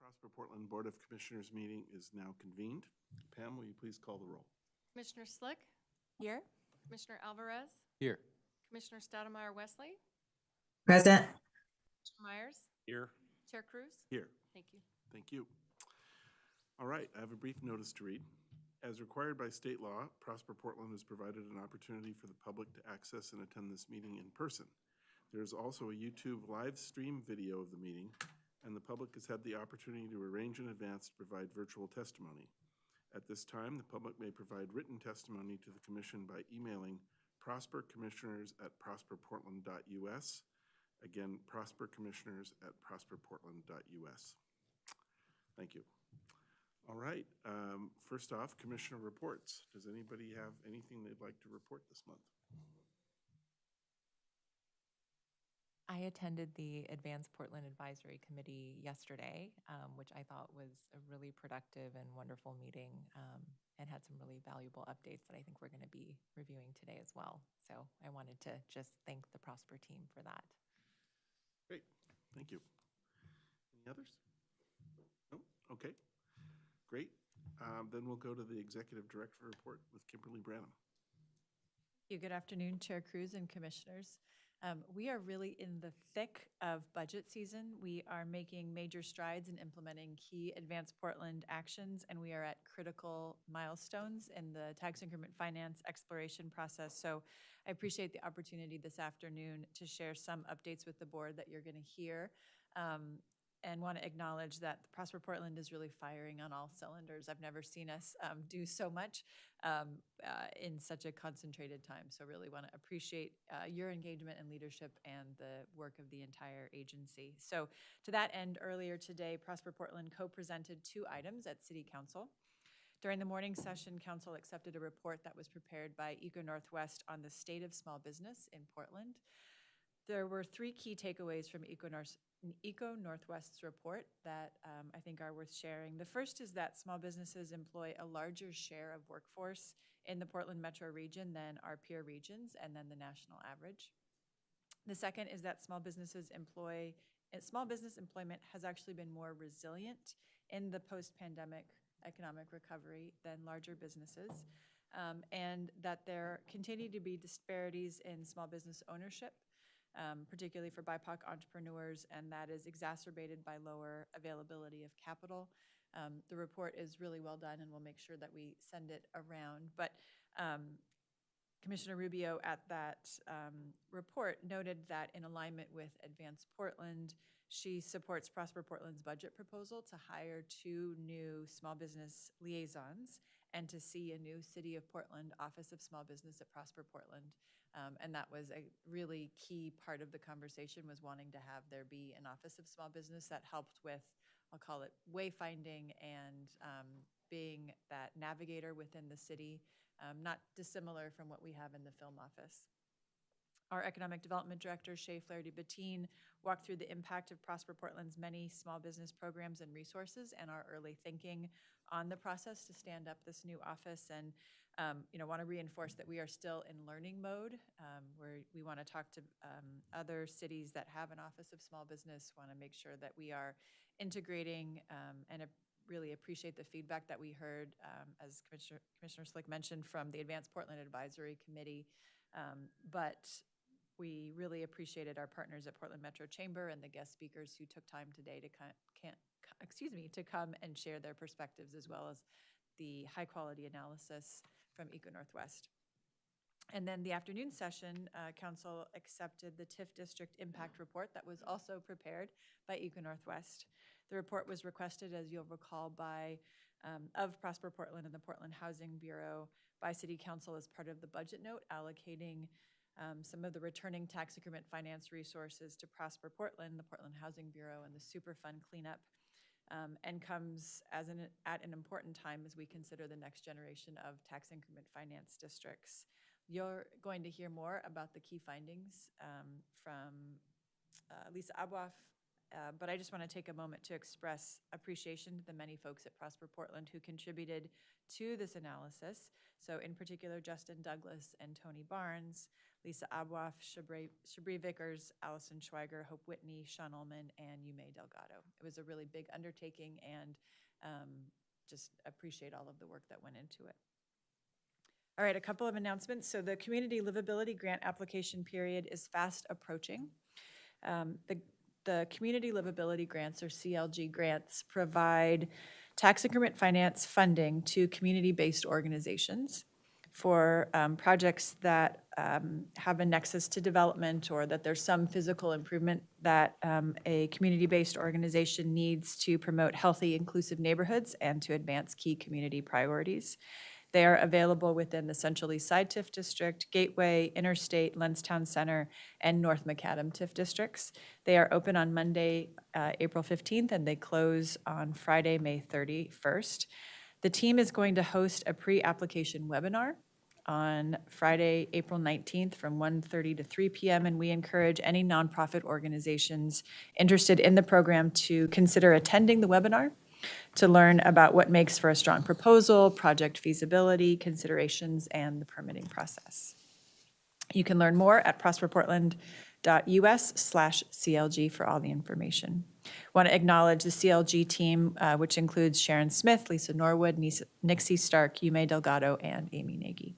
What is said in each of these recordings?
Prosper Portland Board of Commissioners meeting is now convened. Pam, will you please call the roll? Commissioner Slick, Here. Commissioner Alvarez, Here. Commissioner Stoudemire Wesley, Present. Commissioner Myers, Here. Chair Cruz. Here. Thank you. Thank you. All right, I have a brief notice to read. As required by state law, Prosper Portland has provided an opportunity for the public to access and attend this meeting in person. There is also a YouTube live stream video of the meeting, and the public has had the opportunity to arrange in advance to provide virtual testimony. At this time, the public may provide written testimony to the commission by emailing prospercommissioners@prosperportland.us. Again, prospercommissioners@prosperportland.us. Thank you. All right, first off, commissioner reports. Does anybody have anything they'd like to report this month? I attended the Advanced Portland Advisory Committee yesterday, which I thought was a really productive and wonderful meeting, and had some really valuable updates that I think we're going to be reviewing today as well. So I wanted to just thank the Prosper team for that. Great, thank you. Any others? No? Okay, great. Then we'll go to the executive director report with Kimberly Branham. Good afternoon, Chair Cruz and commissioners. We are really in the thick of budget season. We are making major strides in implementing key Advanced Portland actions, and we are at critical milestones in the tax increment finance exploration process. So I appreciate the opportunity this afternoon to share some updates with the board that you're going to hear. And want to acknowledge that Prosper Portland is really firing on all cylinders. I've never seen us do so much in such a concentrated time. So really want to appreciate your engagement and leadership and the work of the entire agency. So to that end, earlier today, Prosper Portland co-presented 2 items at City Council. During the morning session, Council accepted a report that was prepared by Eco Northwest on the state of small business in Portland. There were 3 key takeaways from Eco Northwest's report that I think are worth sharing. The first is that small businesses employ a larger share of workforce in the Portland metro region than our peer regions and then the national average. The second is that small business employment has actually been more resilient in the post-pandemic economic recovery than larger businesses, and that there continue to be disparities in small business ownership, particularly for BIPOC entrepreneurs, and that is exacerbated by lower availability of capital. The report is really well done, and we'll make sure that we send it around. But Commissioner Rubio at that report noted that in alignment with Advanced Portland, she supports Prosper Portland's budget proposal to hire 2 new small business liaisons and to see a new City of Portland Office of Small Business at Prosper Portland. And that was a really key part of the conversation, was wanting to have there be an Office of Small Business that helped with, I'll call it, wayfinding and being that navigator within the city, not dissimilar from what we have in the film office. Our Economic Development Director, Shay Flaherty-Bettine, walked through the impact of Prosper Portland's many small business programs and resources and our early thinking on the process to stand up this new office. And want to reinforce that we are still in learning mode, where we want to talk to other cities that have an Office of Small Business, want to make sure that we are integrating and really appreciate the feedback that we heard, as Commissioner Slick mentioned, from the Advanced Portland Advisory Committee. But we really appreciated our partners at Portland Metro Chamber and the guest speakers who took time today to come and share their perspectives, as well as the high quality analysis from Eco Northwest. And then the afternoon session, Council accepted the TIF District Impact Report that was also prepared by Eco Northwest. The report was requested, as you'll recall, of Prosper Portland and the Portland Housing Bureau by City Council as part of the budget note, allocating some of the returning tax increment finance resources to Prosper Portland, the Portland Housing Bureau, and the Superfund cleanup, and comes at an important time as we consider the next generation of tax increment finance districts. You're going to hear more about the key findings from Lisa Abwaf but I just want to take a moment to express appreciation to the many folks at Prosper Portland who contributed to this analysis. So in particular, Justin Douglas and Tony Barnes, Lisa Abwaf, Shabri Vickers, Allison Schweiger, Hope Whitney, Sean Ullman, and Yume Delgado. It was a really big undertaking, and just appreciate all of the work that went into it. All right, a couple of announcements. So the Community Livability Grant application period is fast approaching. The Community Livability Grants, or CLG grants, provide tax increment finance funding to community-based organizations for projects that have a nexus to development, or that there's some physical improvement that a community-based organization needs to promote healthy, inclusive neighborhoods and to advance key community priorities. They are available within the Central East Side TIF District, Gateway, Interstate, Lenstown Center, and North Macadam TIF districts. They are open on Monday, April 15th, and they close on Friday, May 31st. The team is going to host a pre-application webinar on Friday, April 19th from 1:30 to 3 p.m., and we encourage any nonprofit organizations interested in the program to consider attending the webinar to learn about what makes for a strong proposal, project feasibility, considerations, and the permitting process. You can learn more at prosperportland.us/CLG for all the information. I want to acknowledge the CLG team, which includes Sharon Smith, Lisa Norwood, Nixie Stark, Yume Delgado, and Amy Nagy.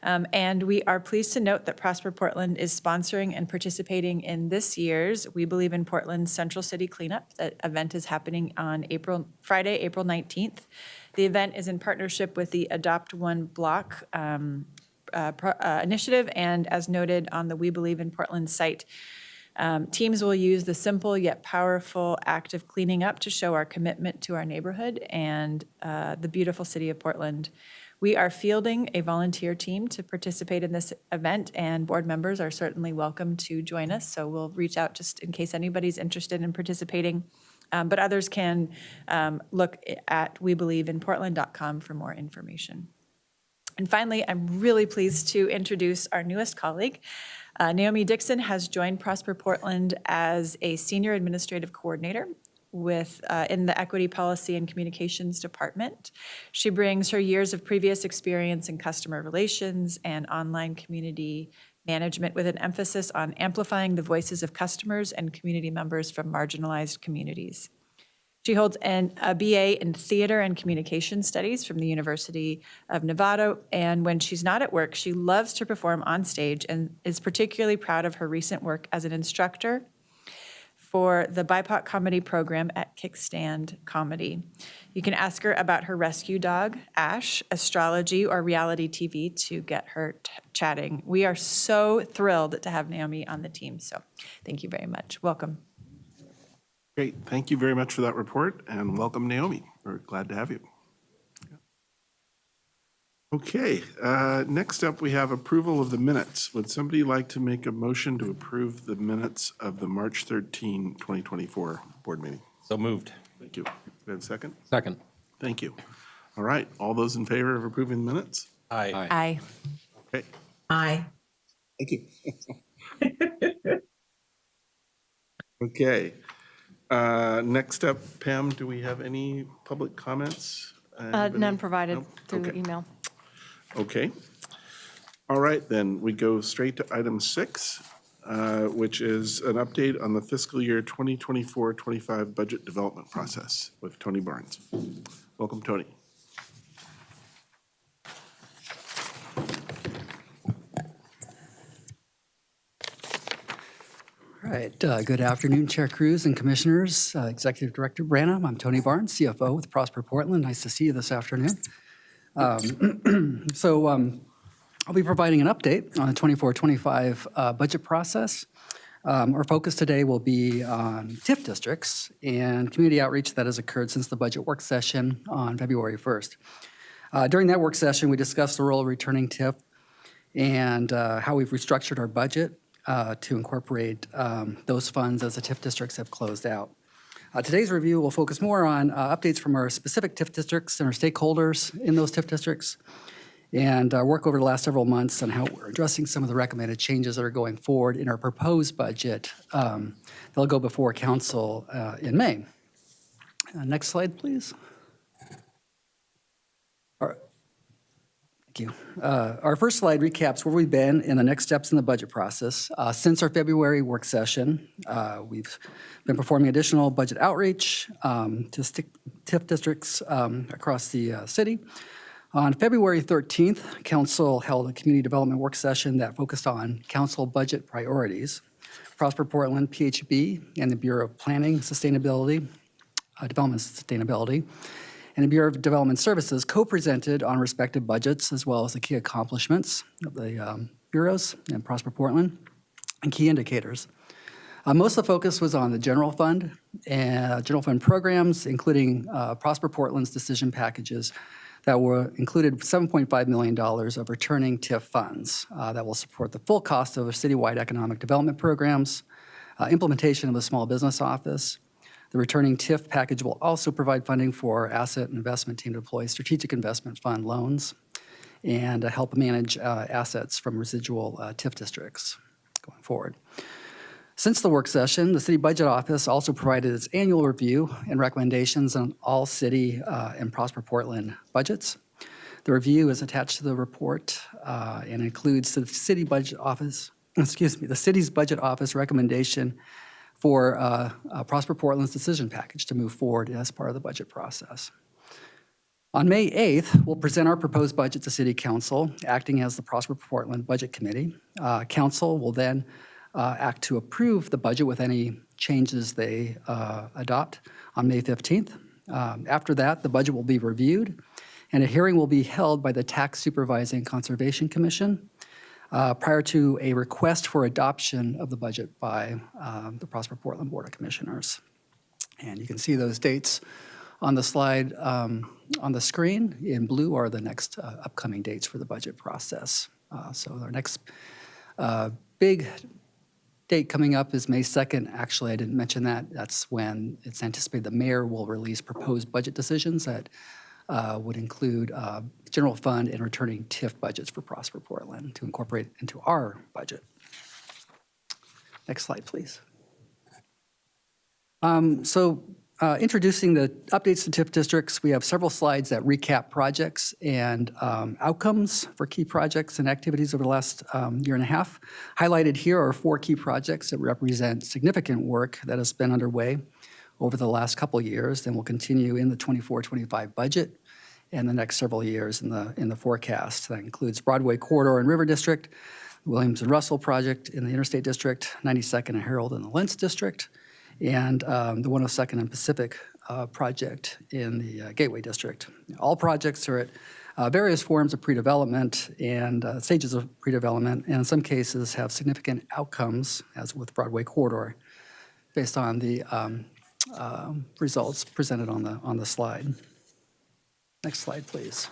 And we are pleased to note that Prosper Portland is sponsoring and participating in this year's We Believe in Portland Central City Cleanup. That event is happening on Friday, April 19th. The event is in partnership with the Adopt One Block initiative, and as noted on the We Believe in Portland site, teams will use the simple yet powerful act of cleaning up to show our commitment to our neighborhood and the beautiful city of Portland. We are fielding a volunteer team to participate in this event, and board members are certainly welcome to join us. So we'll reach out just in case anybody's interested in participating. But others can look at webelieveinportland.com for more information. And finally, I'm really pleased to introduce our newest colleague. Naomi Dixon has joined Prosper Portland as a senior administrative coordinator in the Equity Policy and Communications Department. She brings her years of previous experience in customer relations and online community management with an emphasis on amplifying the voices of customers and community members from marginalized communities. She holds a BA in Theater and Communication Studies from the University of Nevada, and when she's not at work, she loves to perform on stage and is particularly proud of her recent work as an instructor for the BIPOC comedy program at Kickstand Comedy. You can ask her about her rescue dog, Ash, astrology, or reality TV to get her chatting. We are so thrilled to have Naomi on the team, so thank you very much. Welcome. Great. Thank you very much for that report, and welcome, Naomi. We're glad to have you. Okay, next up, we have approval of the minutes. Would somebody like to make a motion to approve the minutes of the March 13, 2024 board meeting? So moved. Thank you. Do we have a second? Second. Thank you. All right, all those in favor of approving the minutes? Aye. Aye. Okay, Aye. thank you. Okay, next up, Pam, do we have any public comments? None provided Nope. through Okay. email. Okay. All right, then, we go straight to item 6, which is an update on the fiscal year 2024-25 budget development process with Tony Barnes. Welcome, Tony. All right, good afternoon, Chair Cruz and Commissioners, Executive Director Branham. I'm Tony Barnes, CFO with Prosper Portland. Nice to see you this afternoon. I'll be providing an update on the 24-25 budget process. Our focus today will be on TIF districts and community outreach that has occurred since the budget work session on February 1st. During that work session, we discussed the role of returning TIF and how we've restructured our budget to incorporate those funds as the TIF districts have closed out. Today's review will focus more on updates from our specific TIF districts and our stakeholders in those TIF districts, and work over the last several months on how we're addressing some of the recommended changes that are going forward in our proposed budget. They'll go before council in May. Next slide, please. Thank you. Our first slide recaps where we've been and the next steps in the budget process. Since our February work session, we've been performing additional budget outreach to TIF districts across the city. On February 13th, Council held a community development work session that focused on council budget priorities. Prosper Portland, PHB, and the Bureau of Planning, Sustainability, Development Sustainability, and the Bureau of Development Services co-presented on respective budgets as well as the key accomplishments of the bureaus and Prosper Portland and key indicators. Most of the focus was on the general fund and general fund programs, including Prosper Portland's decision packages that included $7.5 million of returning TIF funds that will support the full cost of citywide economic development programs, implementation of a small business office. The returning TIF package will also provide funding for asset and investment team to deploy strategic investment fund loans and help manage assets from residual TIF districts going forward. Since the work session, the City Budget Office also provided its annual review and recommendations on all city and Prosper Portland budgets. The review is attached to the report and includes the City Budget Office, the City's Budget Office recommendation for Prosper Portland's decision package to move forward as part of the budget process. On May 8th, we'll present our proposed budget to City Council, acting as the Prosper Portland Budget Committee. Council will then act to approve the budget with any changes they adopt on May 15th. After that, the budget will be reviewed, and a hearing will be held by the Tax Supervising Conservation Commission prior to a request for adoption of the budget by the Prosper Portland Board of Commissioners. And you can see those dates on the slide on the screen. In blue are the next upcoming dates for the budget process. So our next big date coming up is May 2nd. Actually, I didn't mention that. That's when it's anticipated the mayor will release proposed budget decisions that would include general fund and returning TIF budgets for Prosper Portland to incorporate into our budget. Next slide, please. Introducing the updates to TIF districts, we have several slides that recap projects and outcomes for key projects and activities over the last year and a half. Highlighted here are 4 key projects that represent significant work that has been underway over the last couple of years and will continue in the 24-25 budget and the next several years in the forecast. That includes Broadway Corridor and River District, Williams and Russell Project in the Interstate District, 92nd and Herald in the Lentz District, and the 102nd and Pacific project in the Gateway District. All projects are at various forms of pre-development and stages of pre-development, and in some cases have significant outcomes, as with Broadway Corridor, based on the results presented on the slide. Next slide, please.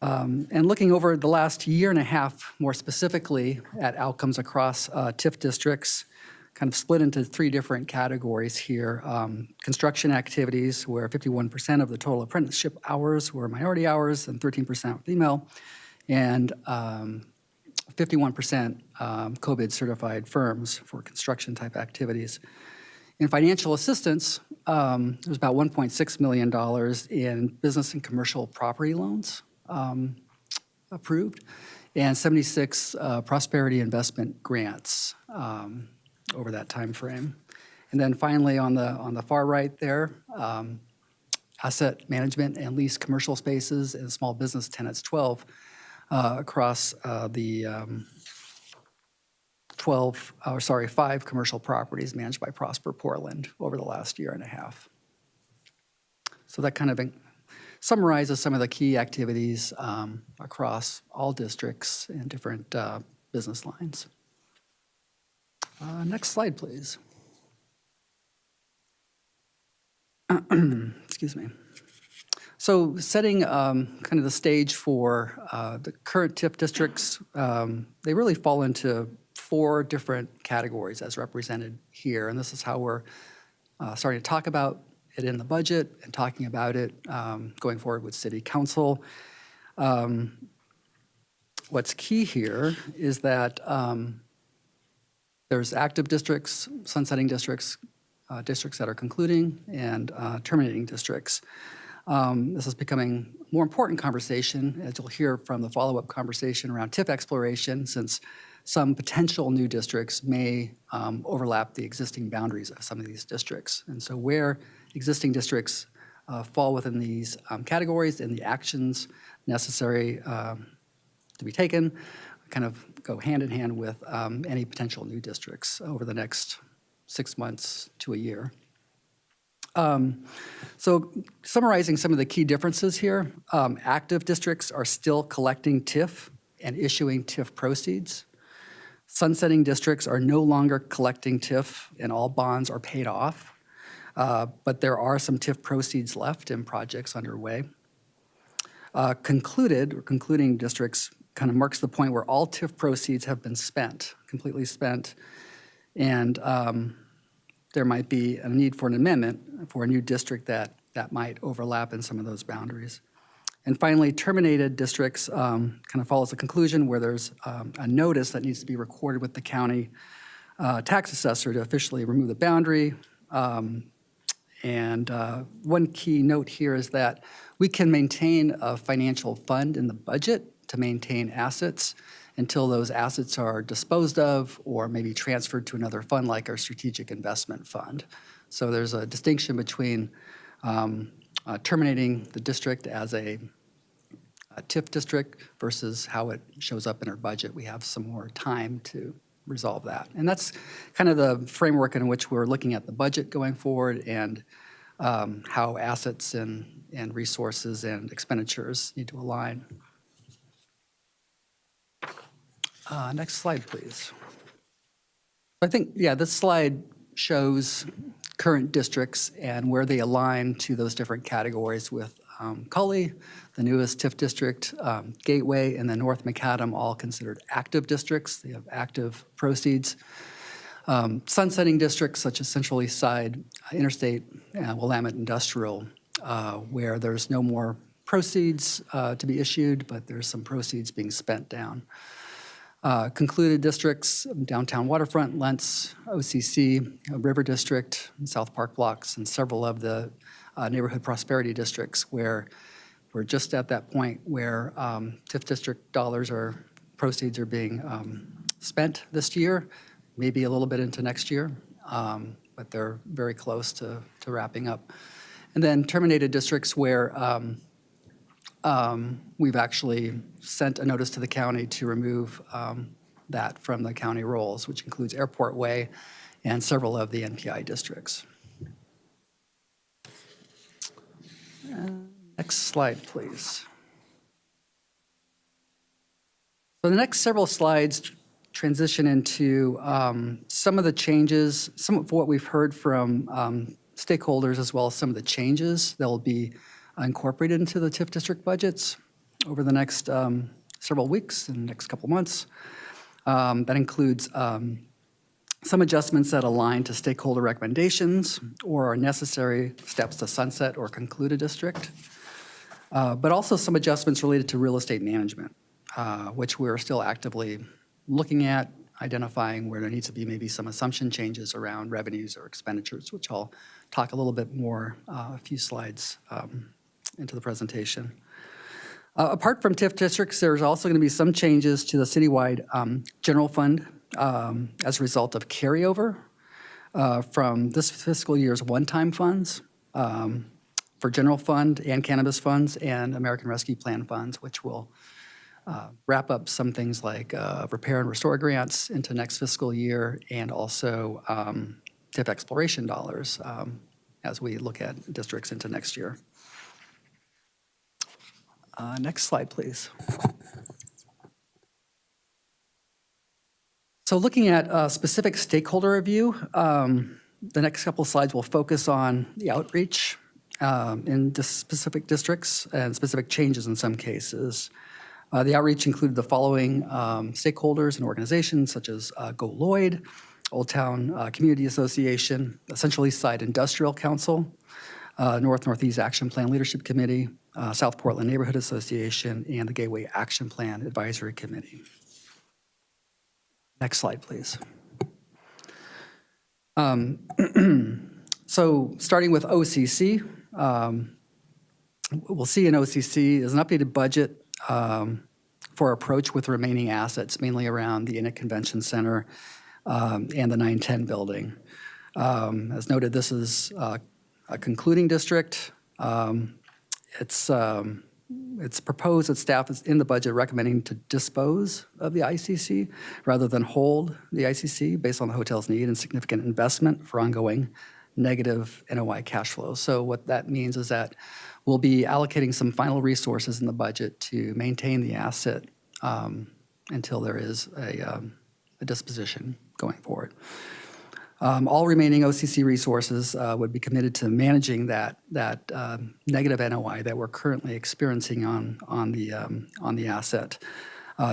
And looking over the last year and a half, more specifically at outcomes across TIF districts, kind of split into 3 different categories here. Construction activities, where 51% of the total apprenticeship hours were minority hours and 13% were female, and 51% COVID certified firms for construction type activities. In financial assistance, there's about $1.6 million in business and commercial property loans approved, and 76 prosperity investment grants over that time frame. And then finally, on the far right there, asset management and lease commercial spaces and small business tenants, 12 across the 5 commercial properties managed by Prosper Portland over the last year and a half. So that kind of summarizes some of the key activities across all districts and different business lines. Next slide, please. Excuse me. So setting kind of the stage for the current TIF districts, they really fall into 4 different categories as represented here. And this is how we're starting to talk about it in the budget and talking about it going forward with City Council. What's key here is that there's active districts, sunsetting districts, districts that are concluding, and terminating districts. This is becoming a more important conversation, as you'll hear from the follow-up conversation around TIF exploration, since some potential new districts may overlap the existing boundaries of some of these districts. And so where existing districts fall within these categories and the actions necessary to be taken kind of go hand in hand with any potential new districts over the next 6 months to a year. So summarizing some of the key differences here, active districts are still collecting TIF and issuing TIF proceeds. Sunsetting districts are no longer collecting TIF and all bonds are paid off, but there are some TIF proceeds left in projects underway. Concluding districts kind of marks the point where all TIF proceeds have been spent, completely spent, and there might be a need for an amendment for a new district that might overlap in some of those boundaries. And finally, terminated districts kind of follows the conclusion where there's a notice that needs to be recorded with the county tax assessor to officially remove the boundary. And one key note here is that we can maintain a financial fund in the budget to maintain assets until those assets are disposed of or maybe transferred to another fund like our strategic investment fund. So there's a distinction between terminating the district as a TIF district versus how it shows up in our budget. We have some more time to resolve that. And that's kind of the framework in which we're looking at the budget going forward and how assets and resources and expenditures need to align. Next slide, please. I think, yeah, this slide shows current districts and where they align to those different categories with Cully, the newest TIF district, Gateway, and then North Macadam, all considered active districts. They have active proceeds. Sunsetting districts such as Central East Side, Interstate, Willamette Industrial, where there's no more proceeds to be issued, but there's some proceeds being spent down. Concluded districts, Downtown Waterfront, Lentz, OCC, River District, South Park Blocks, and several of the neighborhood prosperity districts where we're just at that point where TIF district proceeds are being spent this year, maybe a little bit into next year, but they're very close to wrapping up. And then terminated districts where we've actually sent a notice to the county to remove that from the county rolls, which includes Airport Way and several of the NPI districts. Next slide, please. So the next several slides transition into some of the changes, some of what we've heard from stakeholders, as well as some of the changes that will be incorporated into the TIF district budgets over the next several weeks and next couple months. That includes some adjustments that align to stakeholder recommendations or are necessary steps to sunset or conclude a district, but also some adjustments related to real estate management, which we're still actively looking at, identifying where there needs to be maybe some assumption changes around revenues or expenditures, which I'll talk a little bit more a few slides into the presentation. Apart from TIF districts, there's also going to be some changes to the citywide general fund as a result of carryover from this fiscal year's one-time funds for general fund and cannabis funds and American Rescue Plan funds, which will wrap up some things like repair and restore grants into next fiscal year and also TIF exploration dollars as we look at districts into next year. Next slide, please. So looking at specific stakeholder review, the next couple of slides will focus on the outreach in specific districts and specific changes in some cases. The outreach included the following stakeholders and organizations such as Go Lloyd, Old Town Community Association, the Central East Side Industrial Council, Northeast Action Plan Leadership Committee, South Portland Neighborhood Association, and the Gateway Action Plan Advisory Committee. Next slide, please. So starting with OCC, we'll see in OCC is an updated budget for approach with remaining assets, mainly around the Innitt Convention Center and the 910 building. As noted, this is a concluding district. It's proposed that staff is in the budget recommending to dispose of the ICC rather than hold the ICC based on the hotel's need and significant investment for ongoing negative NOI cash flow. So what that means is that we'll be allocating some final resources in the budget to maintain the asset until there is a disposition going forward. All remaining OCC resources would be committed to managing that negative NOI that we're currently experiencing on the asset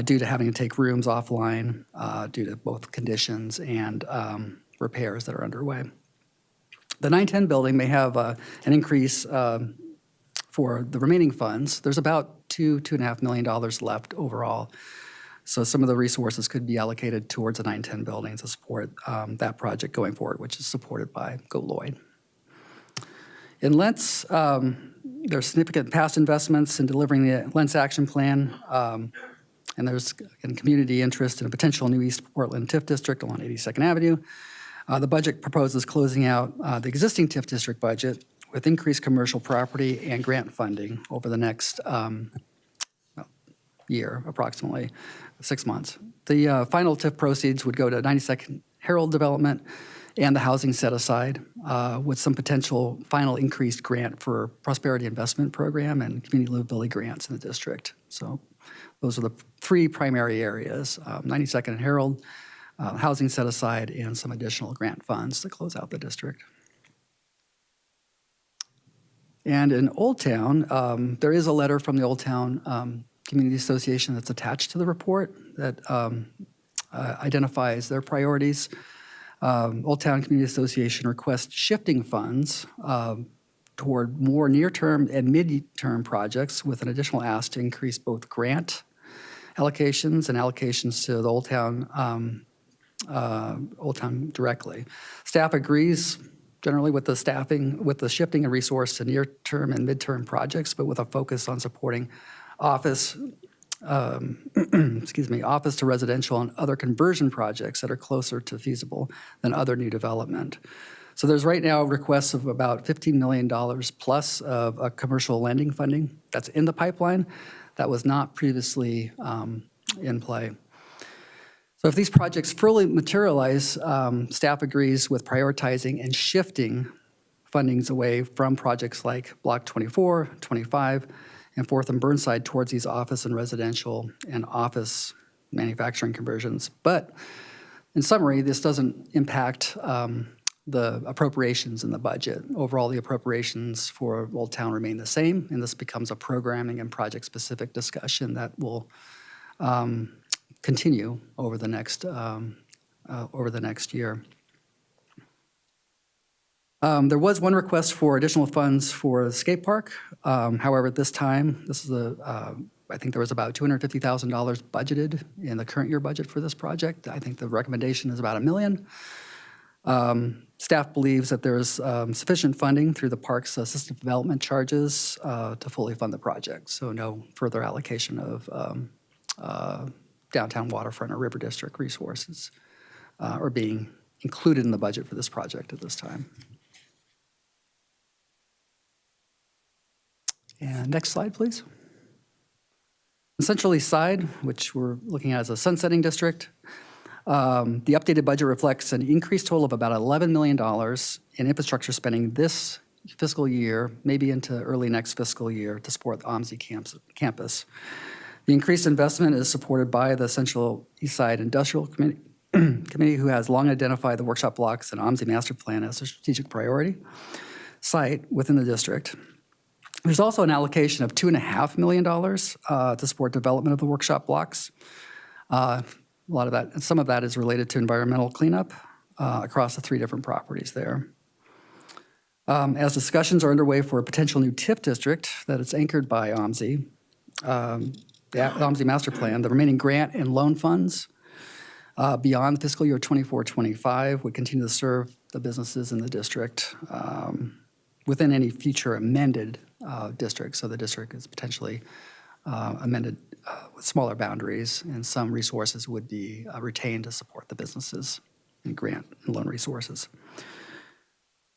due to having to take rooms offline due to both conditions and repairs that are underway. The 910 building may have an increase for the remaining funds. There's about $2.5 million left overall. So some of the resources could be allocated towards the 910 building to support that project going forward, which is supported by Go Lloyd. In Lentz, there's significant past investments in delivering the Lentz Action Plan, and there's community interest in a potential new East Portland TIF district along 82nd Avenue. The budget proposes closing out the existing TIF district budget with increased commercial property and grant funding over the next year, approximately 6 months. The final TIF proceeds would go to 92nd Herald Development and the housing set aside with some potential final increased grant for Prosperity Investment Program and community livability grants in the district. So those are the three primary areas, 92nd and Herald, housing set aside, and some additional grant funds to close out the district. And in Old Town, there is a letter from the Old Town Community Association that's attached to the report that identifies their priorities. Old Town Community Association requests shifting funds toward more near-term and mid-term projects with an additional ask to increase both grant allocations and allocations to the Old Town directly. Staff agrees generally with the shifting and resource to near-term and mid-term projects, but with a focus on supporting office to residential and other conversion projects that are closer to feasible than other new development. So there's right now requests of about $15 million plus of commercial lending funding that's in the pipeline that was not previously in play. So if these projects fully materialize, staff agrees with prioritizing and shifting fundings away from projects like Block 24, 25, and 4th and Burnside towards these office and residential and office manufacturing conversions. But in summary, this doesn't impact the appropriations in the budget. Overall, the appropriations for Old Town remain the same, and this becomes a programming and project-specific discussion that will continue over the next year. There was one request for additional funds for the skate park. However, at this time, I think there was about $250,000 budgeted in the current year budget for this project. I think the recommendation is about $1 million. Staff believes that there's sufficient funding through the park's assisted development charges to fully fund the project. So no further allocation of downtown waterfront or river district resources are being included in the budget for this project at this time. And next slide, please. The Central East Side, which we're looking at as a sunsetting district, the updated budget reflects an increased total of about $11 million in infrastructure spending this fiscal year, maybe into early next fiscal year, to support the OMSI campus. The increased investment is supported by the Central East Side Industrial Committee, who has long identified the workshop blocks and OMSI master plan as a strategic priority site within the district. There's also an allocation of $2.5 million to support development of the workshop blocks. Some of that is related to environmental cleanup across the 3 different properties there. As discussions are underway for a potential new TIF district that is anchored by OMSI, the OMSI master plan, the remaining grant and loan funds beyond fiscal year 24-25 would continue to serve the businesses in the district within any future amended district. So the district is potentially amended with smaller boundaries, and some resources would be retained to support the businesses and grant and loan resources.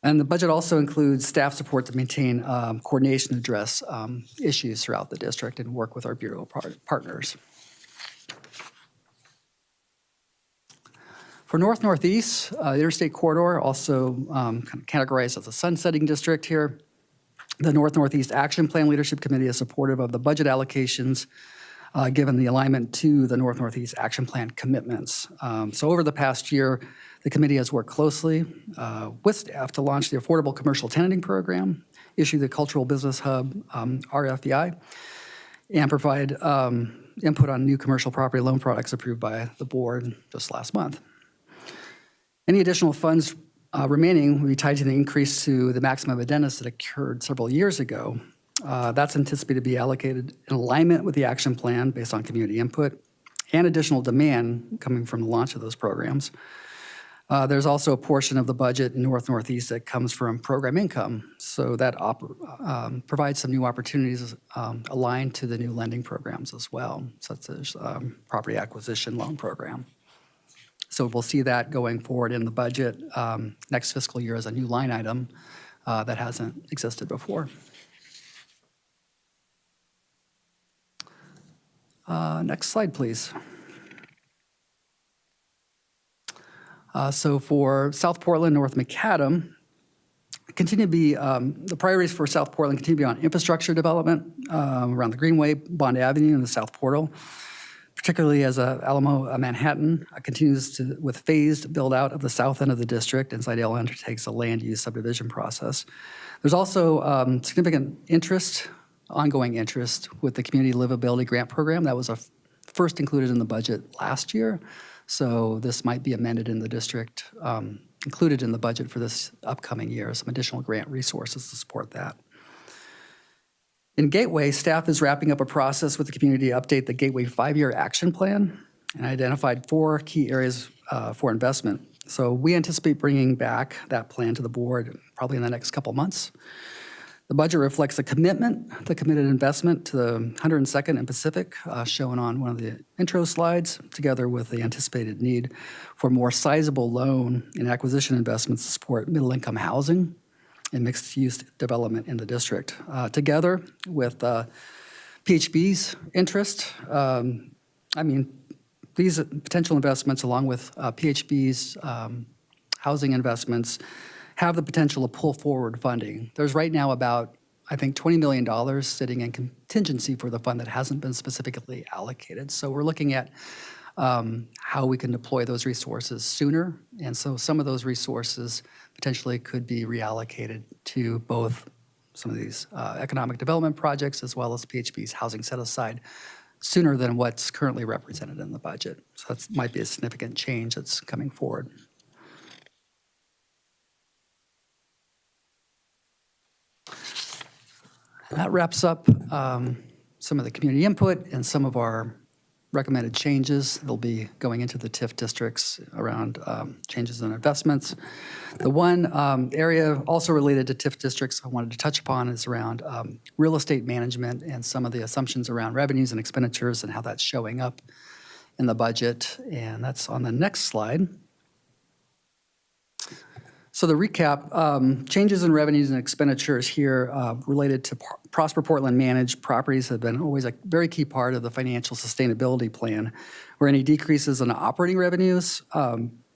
And the budget also includes staff support to maintain coordination to address issues throughout the district and work with our Bureau partners. For North-Northeast, the interstate corridor, also kind of categorized as a sunsetting district here. The North-Northeast Action Plan Leadership Committee is supportive of the budget allocations given the alignment to the North-Northeast Action Plan commitments. So over the past year, the committee has worked closely with staff to launch the Affordable Commercial Tenanting Program, issue the Cultural Business Hub, RFBI, and provide input on new commercial property loan products approved by the board just last month. Any additional funds remaining will be tied to the increase to the maximum addendums that occurred several years ago. That's anticipated to be allocated in alignment with the action plan based on community input and additional demand coming from the launch of those programs. There's also a portion of the budget in North-Northeast that comes from program income. So that provides some new opportunities aligned to the new lending programs as well, such as property acquisition loan program. So we'll see that going forward in the budget next fiscal year as a new line item that hasn't existed before. Next slide, please. So for South Portland, North Macadam, continue to be, the priorities for South Portland continue to be on infrastructure development around the Greenway, Bond Avenue, and the South Portal, particularly as Alamo Manhattan continues with phased build out of the south end of the district, and Zidell undertakes a land use subdivision process. There's also significant interest, ongoing interest with the Community Livability Grant Program. That was first included in the budget last year. So this might be amended in the district, included in the budget for this upcoming year, some additional grant resources to support that. In Gateway, staff is wrapping up a process with the community to update the Gateway 5-year action plan and identified 4 key areas for investment. So we anticipate bringing back that plan to the board probably in the next couple months. The budget reflects a commitment, the committed investment to the 102nd and Pacific, shown on one of the intro slides, together with the anticipated need for more sizable loan and acquisition investments to support middle-income housing and mixed-use development in the district. Together with PHB's interest, these potential investments, along with PHB's housing investments, have the potential to pull forward funding. There's right now about, I think, $20 million sitting in contingency for the fund that hasn't been specifically allocated. So we're looking at how we can deploy those resources sooner. And so some of those resources potentially could be reallocated to both some of these economic development projects as well as PHB's housing set aside sooner than what's currently represented in the budget. So that might be a significant change that's coming forward. And that wraps up some of the community input and some of our recommended changes. They'll be going into the TIF districts around changes in investments. The one area also related to TIF districts I wanted to touch upon is around real estate management and some of the assumptions around revenues and expenditures and how that's showing up in the budget. And that's on the next slide. So the recap, changes in revenues and expenditures here related to Prosper Portland managed properties have been always a very key part of the financial sustainability plan, where any decreases in operating revenues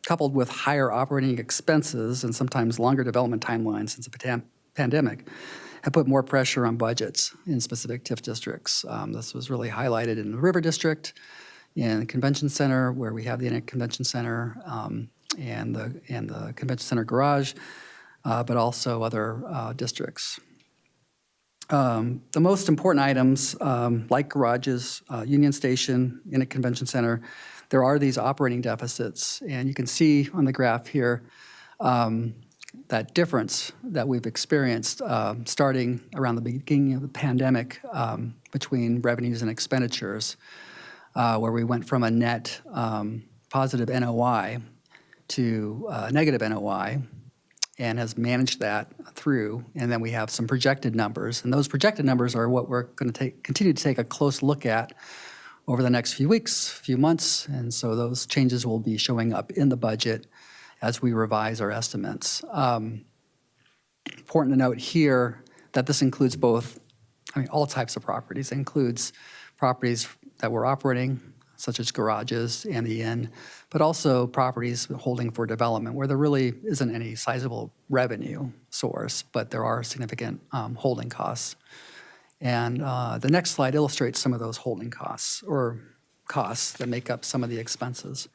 coupled with higher operating expenses and sometimes longer development timelines since the pandemic have put more pressure on budgets in specific TIF districts. This was really highlighted in the River District, in the Convention Center, where we have the Inlet Convention Center, and the Convention Center garage, but also other districts. The most important items, like garages, Union Station, Inlet Convention Center, there are these operating deficits. And you can see on the graph here, that difference that we've experienced starting around the beginning of the pandemic between revenues and expenditures, where we went from a net positive NOI to negative NOI, and has managed that through. And then we have some projected numbers, and those projected numbers are what we're going to continue to take a close look at over the next few weeks, few months, and so those changes will be showing up in the budget as we revise our estimates. Important to note here that this includes both, all types of properties. It includes properties that we're operating, such as garages and the inn, but also properties holding for development where there really isn't any sizable revenue source, but there are significant holding costs. And the next slide illustrates some of those holding costs or costs that make up some of the expenses.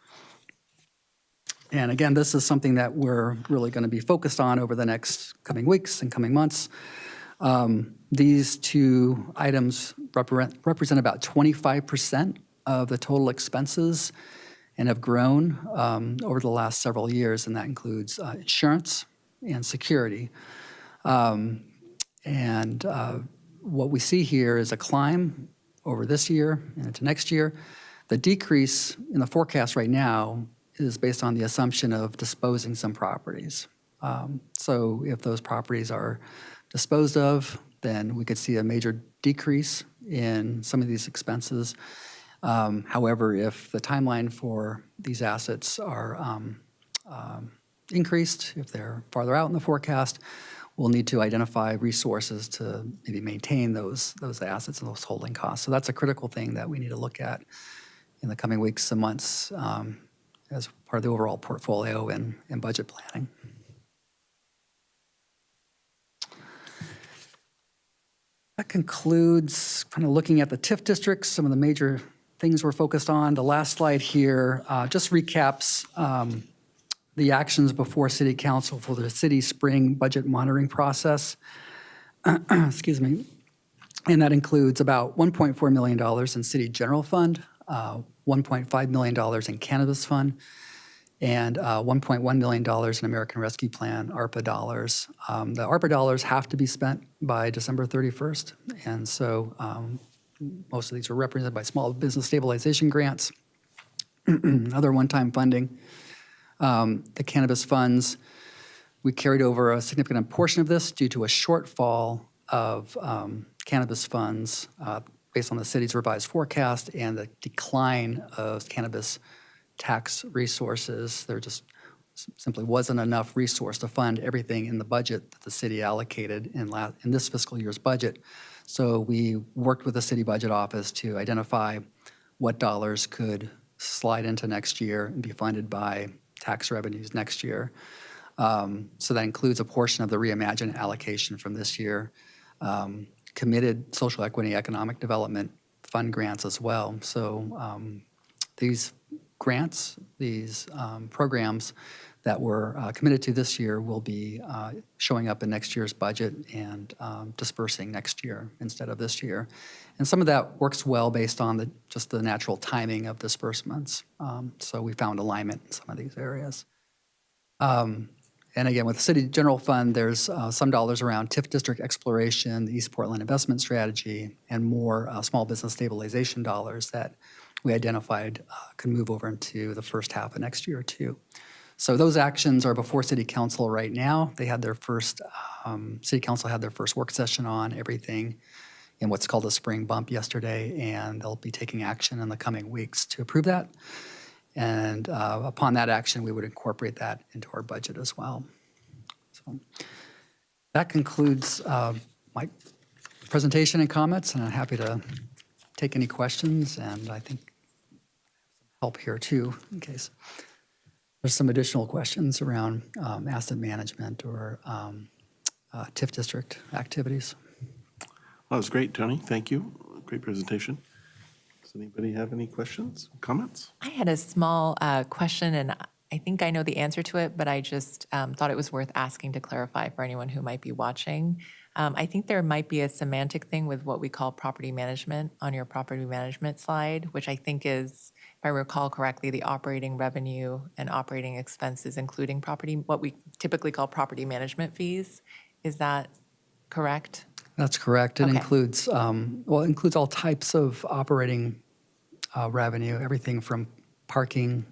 And again, this is something that we're really going to be focused on over the next coming weeks and coming months. These two items represent about 25% of the total expenses and have grown over the last several years, and that includes insurance and security. What we see here is a climb over this year and into next year. The decrease in the forecast right now is based on the assumption of disposing some properties. So if those properties are disposed of, then we could see a major decrease in some of these expenses. However, if the timeline for these assets are increased, if they're farther out in the forecast, we'll need to identify resources to maybe maintain those assets and those holding costs. So that's a critical thing that we need to look at in the coming weeks and months as part of the overall portfolio and budget planning. That concludes kind of looking at the TIF districts, some of the major things we're focused on. The last slide here just recaps the actions before City Council for the city's spring budget monitoring process. Excuse me. And that includes about $1.4 million in city general fund, $1.5 million in cannabis fund, and $1.1 million in American Rescue Plan ARPA dollars. The ARPA dollars have to be spent by December 31st, and so most of these are represented by small business stabilization grants, other one-time funding. The cannabis funds, we carried over a significant portion of this due to a shortfall of cannabis funds based on the city's revised forecast and the decline of cannabis tax resources. There just simply wasn't enough resource to fund everything in the budget that the city allocated in this fiscal year's budget. So we worked with the city budget office to identify what dollars could slide into next year and be funded by tax revenues next year. So that includes a portion of the Reimagine allocation from this year, committed social equity economic development fund grants as well. So these grants, these programs that were committed to this year will be showing up in next year's budget and dispersing next year instead of this year. And some of that works well based on just the natural timing of disbursements. So we found alignment in some of these areas. And again, with the City General Fund, there's some dollars around TIF district exploration, the East Portland investment strategy, and more small business stabilization dollars that we identified could move over into the first half of next year too. So those actions are before City Council right now. They had their first, City Council had their first work session on everything in what's called a spring bump yesterday, and they'll be taking action in the coming weeks to approve that. And upon that action, we would incorporate that into our budget as well. So that concludes my presentation and comments, and I'm happy to take any questions, and I think help here too, in case there's some additional questions around asset management or TIF district activities. Well, that was great, Tony. Thank you. Great presentation. Does anybody have any questions, comments? I had a small question, and I think I know the answer to it, but I just thought it was worth asking to clarify for anyone who might be watching. I think there might be a semantic thing with what we call property management on your property management slide, which I think is if I recall correctly, the operating revenue and operating expenses, including property, what we typically call property management fees. Is that correct? That's correct. It Okay. includes, well, it includes all types of operating revenue, everything from parking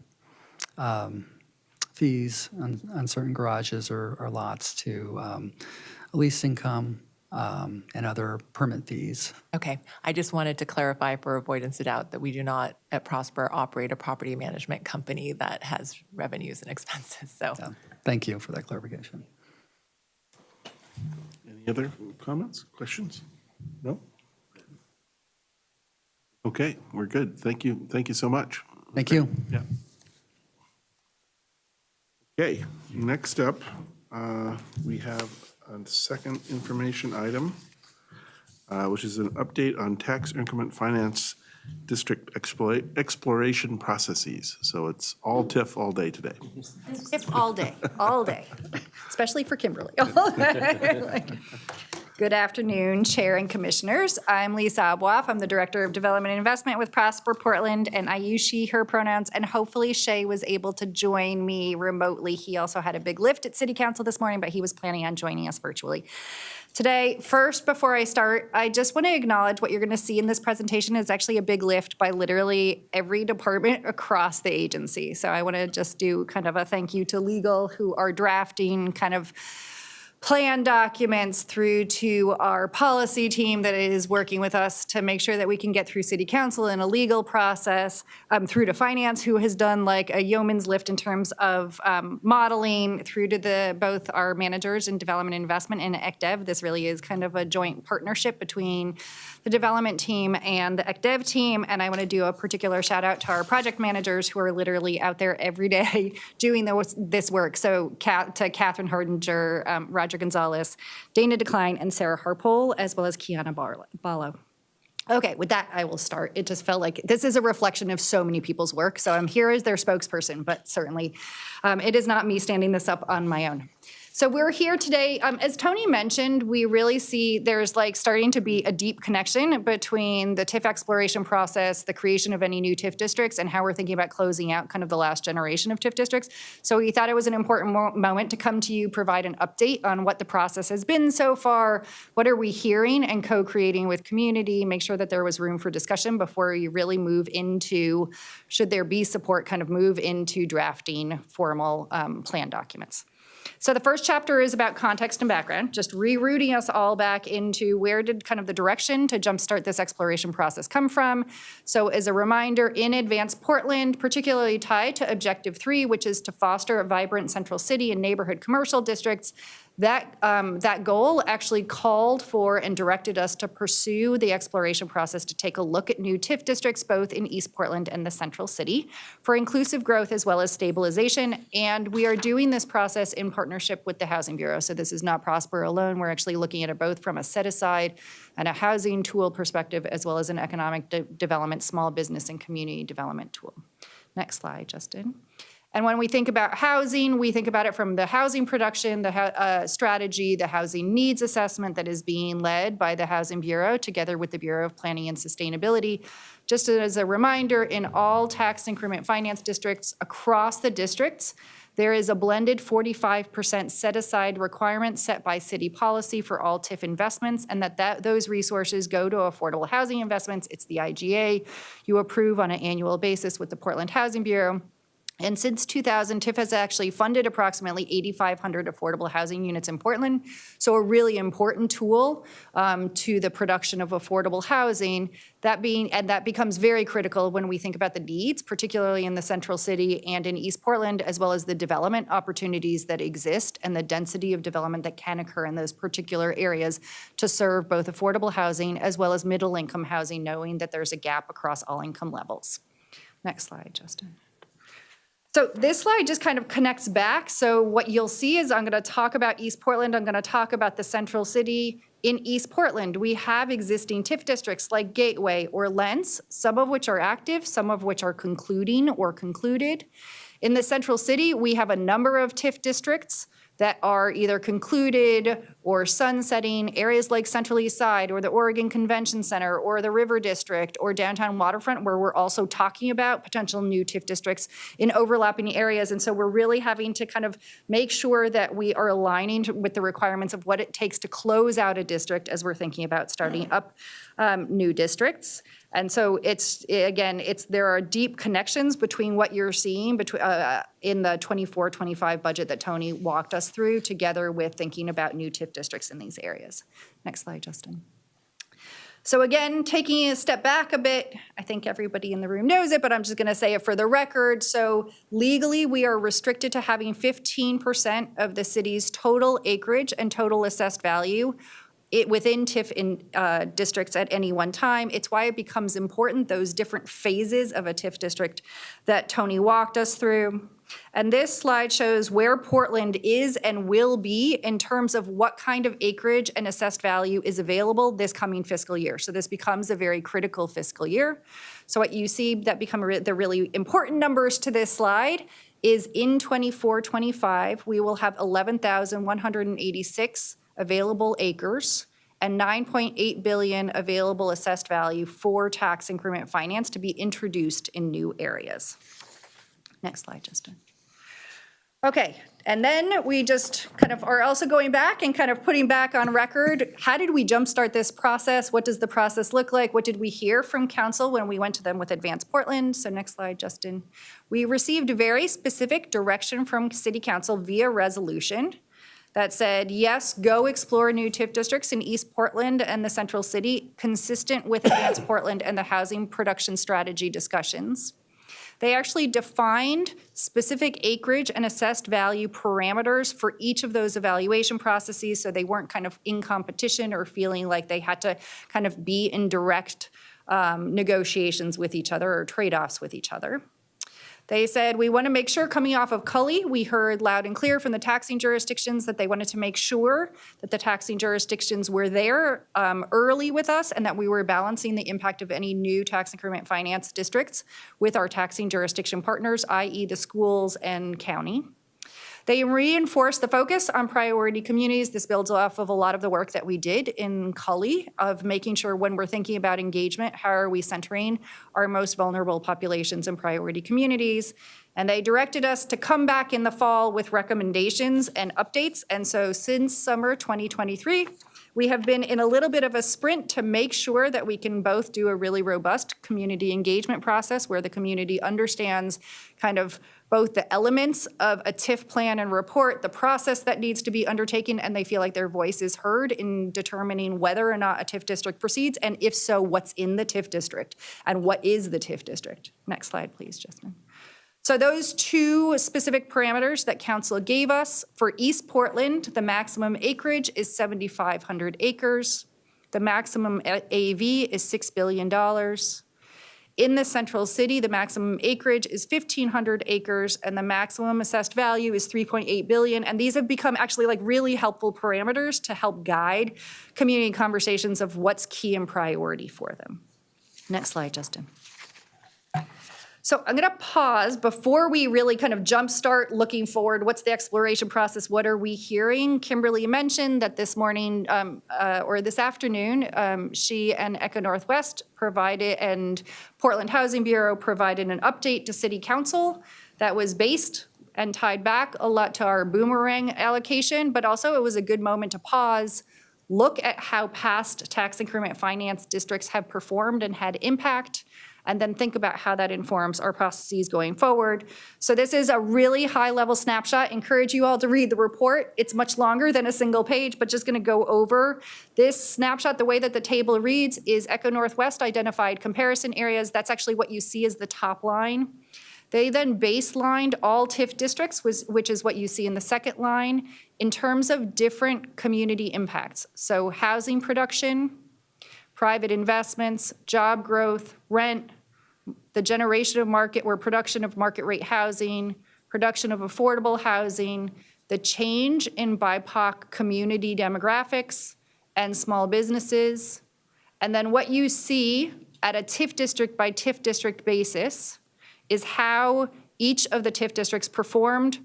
fees on certain garages or lots to lease income and other permit fees. Okay, I just wanted to clarify for avoidance of doubt that we do not at Prosper operate a property management company that has revenues and expenses, so. Yeah. Thank you for that clarification. Any other comments, questions? No? Okay, we're good. Thank you. Thank you so much. Thank you. Yeah. Okay, next up, we have a second information item, which is an update on tax increment finance district exploration processes. So it's all TIF all day today. If all day, especially for Kimberly. Good afternoon, Chair and Commissioners. I'm Lisa Abwaf. I'm the Director of Development and Investment with Prosper Portland, and I use she, her pronouns, and hopefully Shay was able to join me remotely. He also had a big lift at City Council this morning, but he was planning on joining us virtually. Today, first, before I start, I just want to acknowledge what you're going to see in this presentation is actually a big lift by literally every department across the agency. So I want to just do kind of a thank you to legal who are drafting kind of plan documents through to our policy team that is working with us to make sure that we can get through City Council in a legal process, through to finance, who has done like a yeoman's lift in terms of modeling, through to both our managers in development and investment and ECDev. This really is kind of a joint partnership between the development team and the ECDev team. And I want to do a particular shout out to our project managers who are literally out there every day doing this work. So to Catherine Hardinger, Roger Gonzalez, Dana Decline, and Sarah Harpole, as well as Kiana Ballo. Okay, with that, I will start. It just felt like this is a reflection of so many people's work. So I'm here as their spokesperson, but certainly it is not me standing this up on my own. So we're here today, as Tony mentioned, we really see there's like starting to be a deep connection between the TIF exploration process, the creation of any new TIF districts, and how we're thinking about closing out kind of the last generation of TIF districts. So we thought it was an important moment to come to you, provide an update on what the process has been so far, what are we hearing and co-creating with community, make sure that there was room for discussion before you really move into, should there be support, kind of move into drafting formal plan documents. So the first chapter is about context and background, just rerouting us all back into where did kind of the direction to jumpstart this exploration process come from. So as a reminder, in Advance Portland, particularly tied to Objective 3, which is to foster a vibrant central city and neighborhood commercial districts, that goal actually called for and directed us to pursue the exploration process to take a look at new TIF districts, both in East Portland and the central city, for inclusive growth as well as stabilization. And we are doing this process in partnership with the Housing Bureau. So this is not Prosper alone. We're actually looking at it both from a set-aside and a housing tool perspective, as well as an economic development, small business and community development tool. Next slide, Justin. And when we think about housing, we think about it from the housing production, the strategy, the housing needs assessment that is being led by the Housing Bureau together with the Bureau of Planning and Sustainability. Just as a reminder, in all tax increment finance districts across the districts, there is a blended 45% set-aside requirement set by city policy for all TIF investments, and those resources go to affordable housing investments. It's the IGA you approve on an annual basis with the Portland Housing Bureau. And since 2000, TIF has actually funded approximately 8,500 affordable housing units in Portland. So a really important tool to the production of affordable housing. That becomes very critical when we think about the needs, particularly in the central city and in East Portland, as well as the development opportunities that exist and the density of development that can occur in those particular areas to serve both affordable housing as well as middle income housing, knowing that there's a gap across all income levels. Next slide, Justin. So this slide just kind of connects back. So what you'll see is I'm going to talk about East Portland. I'm going to talk about the central city. In East Portland, we have existing TIF districts like Gateway or Lents, some of which are active, some of which are concluding or concluded. In the central city, we have a number of TIF districts that are either concluded or sunsetting areas like Central East Side or the Oregon Convention Center or the River District or downtown waterfront, where we're also talking about potential new TIF districts in overlapping areas. And so we're really having to kind of make sure that we are aligning with the requirements of what it takes to close out a district as we're thinking about starting up new districts. And so there are deep connections between what you're seeing in the 24-25 budget that Tony walked us through, together with thinking about new TIF districts in these areas. Next slide, Justin. So again, taking a step back a bit, I think everybody in the room knows it, but I'm just going to say it for the record. So legally, we are restricted to having 15% of the city's total acreage and total assessed value within TIF districts at any one time. It's why it becomes important, those different phases of a TIF district that Tony walked us through. And this slide shows where Portland is and will be in terms of what kind of acreage and assessed value is available this coming fiscal year. So this becomes a very critical fiscal year. So what you see that become the really important numbers to this slide is in 24-25, we will have 11,186 available acres and 9.8 billion available assessed value for tax increment finance to be introduced in new areas. Next slide, Justin. Okay, and then we just kind of are also going back and kind of putting back on record, how did we jumpstart this process? What does the process look like? What did we hear from council when we went to them with Advance Portland? So next slide, Justin. We received very specific direction from City Council via resolution that said, yes, go explore new TIF districts in East Portland and the Central City, consistent with Advance Portland and the housing production strategy discussions. They actually defined specific acreage and assessed value parameters for each of those evaluation processes, so they weren't kind of in competition or feeling like they had to kind of be in direct negotiations with each other or trade-offs with each other. They said, we want to make sure, coming off of Cully, we heard loud and clear from the taxing jurisdictions that they wanted to make sure that the taxing jurisdictions were there early with us and that we were balancing the impact of any new tax increment finance districts with our taxing jurisdiction partners, i.e. the schools and county. They reinforced the focus on priority communities. This builds off of a lot of the work that we did in Cully of making sure when we're thinking about engagement, how are we centering our most vulnerable populations and priority communities? And they directed us to come back in the fall with recommendations and updates. And so since summer 2023, we have been in a little bit of a sprint to make sure that we can both do a really robust community engagement process where the community understands kind of both the elements of a TIF plan and report, the process that needs to be undertaken, and they feel like their voice is heard in determining whether or not a TIF district proceeds, and if so, what's in the TIF district, and what is the TIF district. Next slide, please, Justin. So those two specific parameters that council gave us, for East Portland, the maximum acreage is 7,500 acres. The maximum AV is $6 billion. In the Central City, the maximum acreage is 1,500 acres, and the maximum assessed value is $3.8 billion. And these have become actually like really helpful parameters to help guide community conversations of what's key and priority for them. Next slide, Justin. So I'm going to pause before we really kind of jumpstart looking forward. What's the exploration process? What are we hearing? Kimberly mentioned that this morning or this afternoon, she and Echo Northwest provided, and Portland Housing Bureau provided an update to City Council that was based and tied back a lot to our boomerang allocation, but also it was a good moment to pause, look at how past tax increment finance districts have performed and had impact, and then think about how that informs our processes going forward. So this is a really high-level snapshot. Encourage you all to read the report. It's much longer than a single page, but just gonna go over this snapshot. The way that the table reads is Echo Northwest identified comparison areas. That's actually what you see as the top line. They then baselined all TIF districts, which is what you see in the second line, in terms of different community impacts. So housing production, private investments, job growth, rent, the generation of market or production of market rate housing, production of affordable housing, the change in BIPOC community demographics and small businesses. And then what you see at a TIF district by TIF district basis is how each of the TIF districts performed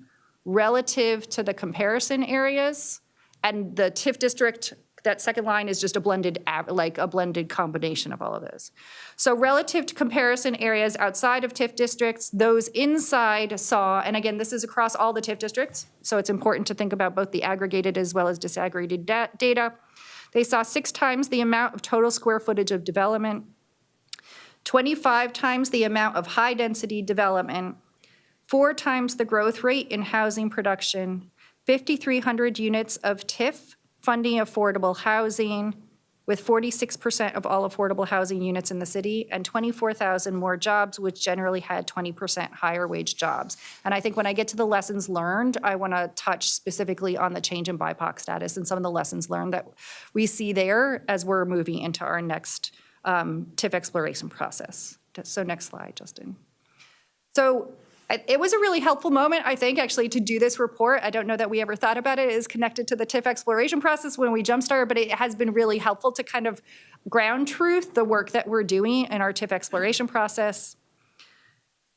relative to the comparison areas And the TIF district, that second line is just a blended, like a blended combination of all of those. So relative to comparison areas outside of TIF districts, those inside saw, and again, this is across all the TIF districts, so it's important to think about both the aggregated as well as disaggregated data. They saw 6 times the amount of total square footage of development, 25 times the amount of high-density development, 4 times the growth rate in housing production, 5,300 units of TIF funding affordable housing, with 46% of all affordable housing units in the city, and 24,000 more jobs, which generally had 20% higher wage jobs. And I think when I get to the lessons learned, I want to touch specifically on the change in BIPOC status and some of the lessons learned that we see there as we're moving into our next TIF exploration process. So next slide, Justin. So it was a really helpful moment, I think, actually, to do this report. I don't know that we ever thought about it as connected to the TIF exploration process when we jumpstarted, but it has been really helpful to kind of ground truth the work that we're doing in our TIF exploration process.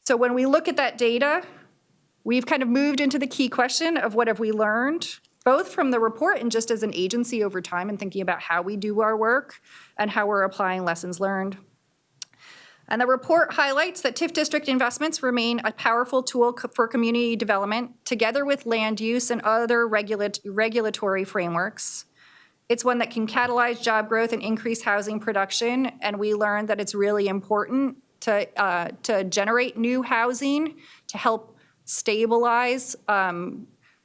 So when we look at that data, we've kind of moved into the key question of what have we learned, both from the report and just as an agency over time and thinking about how we do our work and how we're applying lessons learned. And the report highlights that TIF district investments remain a powerful tool for community development, together with land use and other regulatory frameworks. It's one that can catalyze job growth and increase housing production, and we learned that it's really important to generate new housing to help stabilize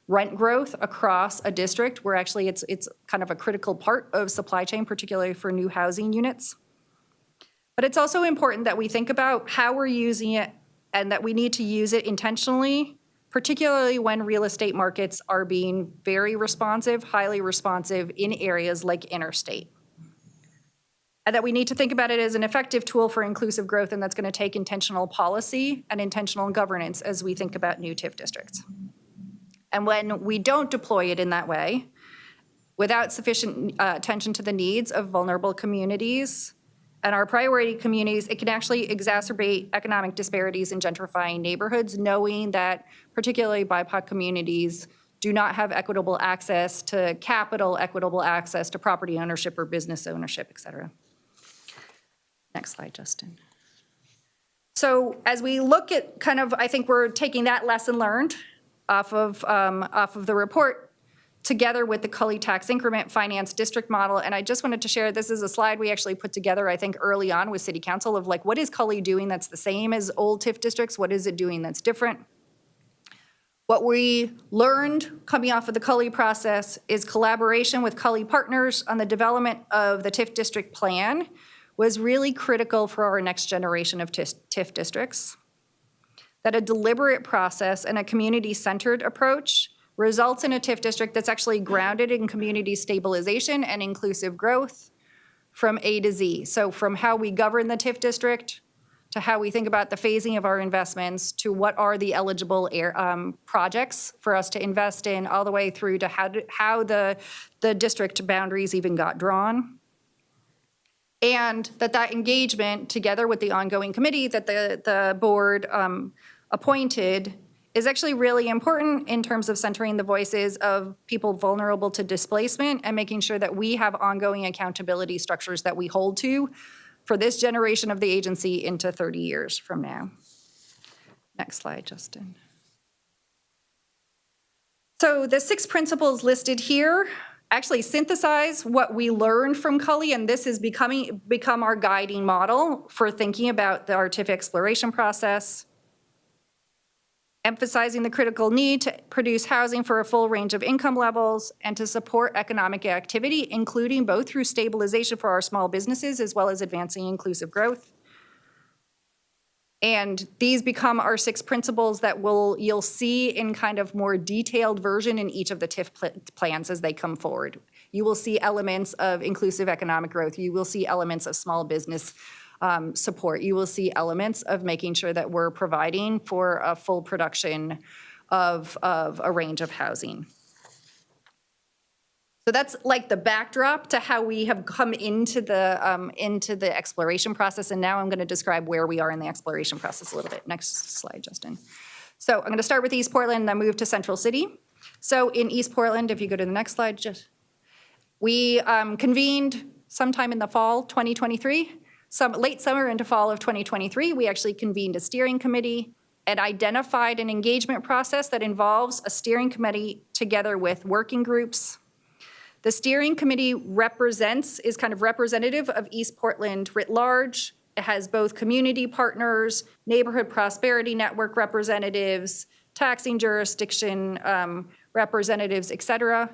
rent growth across a district where actually it's kind of a critical part of supply chain, particularly for new housing units. But it's also important that we think about how we're using it and that we need to use it intentionally, particularly when real estate markets are being very responsive, highly responsive in areas like interstate. And that we need to think about it as an effective tool for inclusive growth, and that's going to take intentional policy and intentional governance as we think about new TIF districts. And when we don't deploy it in that way, without sufficient attention to the needs of vulnerable communities, and our priority communities, it can actually exacerbate economic disparities in gentrifying neighborhoods, knowing that particularly BIPOC communities do not have equitable access to capital, equitable access to property ownership or business ownership, et cetera. Next slide, Justin. So as we look at kind of, I think we're taking that lesson learned off of the report, together with the Cully tax increment finance district model. And I just wanted to share, this is a slide we actually put together, I think, early on with City Council of like, what is Cully doing that's the same as old TIF districts? What is it doing that's different? What we learned coming off of the Cully process is collaboration with Cully partners on the development of the TIF district plan was really critical for our next generation of TIF districts. That a deliberate process and a community-centered approach results in a TIF district that's actually grounded in community stabilization and inclusive growth from A to Z. So from how we govern the TIF district, to how we think about the phasing of our investments, to what are the eligible projects for us to invest in, all the way through to how the district boundaries even got drawn. And that engagement, together with the ongoing committee that the board appointed, is actually really important in terms of centering the voices of people vulnerable to displacement and making sure that we have ongoing accountability structures that we hold to for this generation of the agency into 30 years from now. Next slide, Justin. So the 6 principles listed here actually synthesize what we learned from Cully, and this has become our guiding model for thinking about our TIF exploration process. Emphasizing the critical need to produce housing for a full range of income levels and to support economic activity, including both through stabilization for our small businesses as well as advancing inclusive growth. And these become our 6 principles that you'll see in kind of more detailed version in each of the TIF plans as they come forward. You will see elements of inclusive economic growth. You will see elements of small business support. You will see elements of making sure that we're providing for a full production of a range of housing. So that's like the backdrop to how we have come into the exploration process, and now I'm going to describe where we are in the exploration process a little bit. Next slide, Justin. So I'm going to start with East Portland and then move to Central City. So in East Portland, if you go to the next slide, We convened sometime in the fall 2023, late summer into fall of 2023. We actually convened a steering committee and identified an engagement process that involves a steering committee together with working groups. The steering committee is kind of representative of East Portland writ large. It has both community partners, neighborhood prosperity network representatives, taxing jurisdiction representatives, et cetera.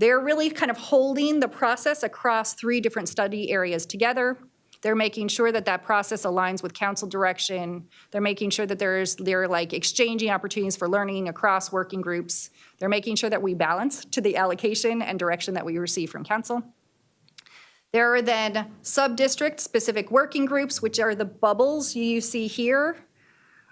They're really kind of holding the process across 3 different study areas together. They're making sure that that process aligns with council direction. They're making sure that they're like exchanging opportunities for learning across working groups. They're making sure that we balance to the allocation and direction that we receive from council. There are then sub-district specific working groups, which are the bubbles you see here,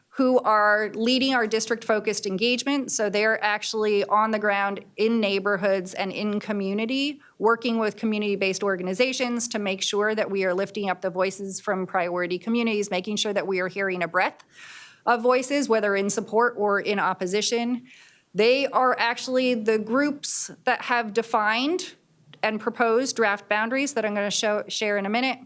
who are leading our district-focused engagement. So they're actually on the ground in neighborhoods and in community, working with community-based organizations to make sure that we are lifting up the voices from priority communities, making sure that we are hearing a breadth of voices, whether in support or in opposition. They are actually the groups that have defined and proposed draft boundaries that I'm going to share in a minute.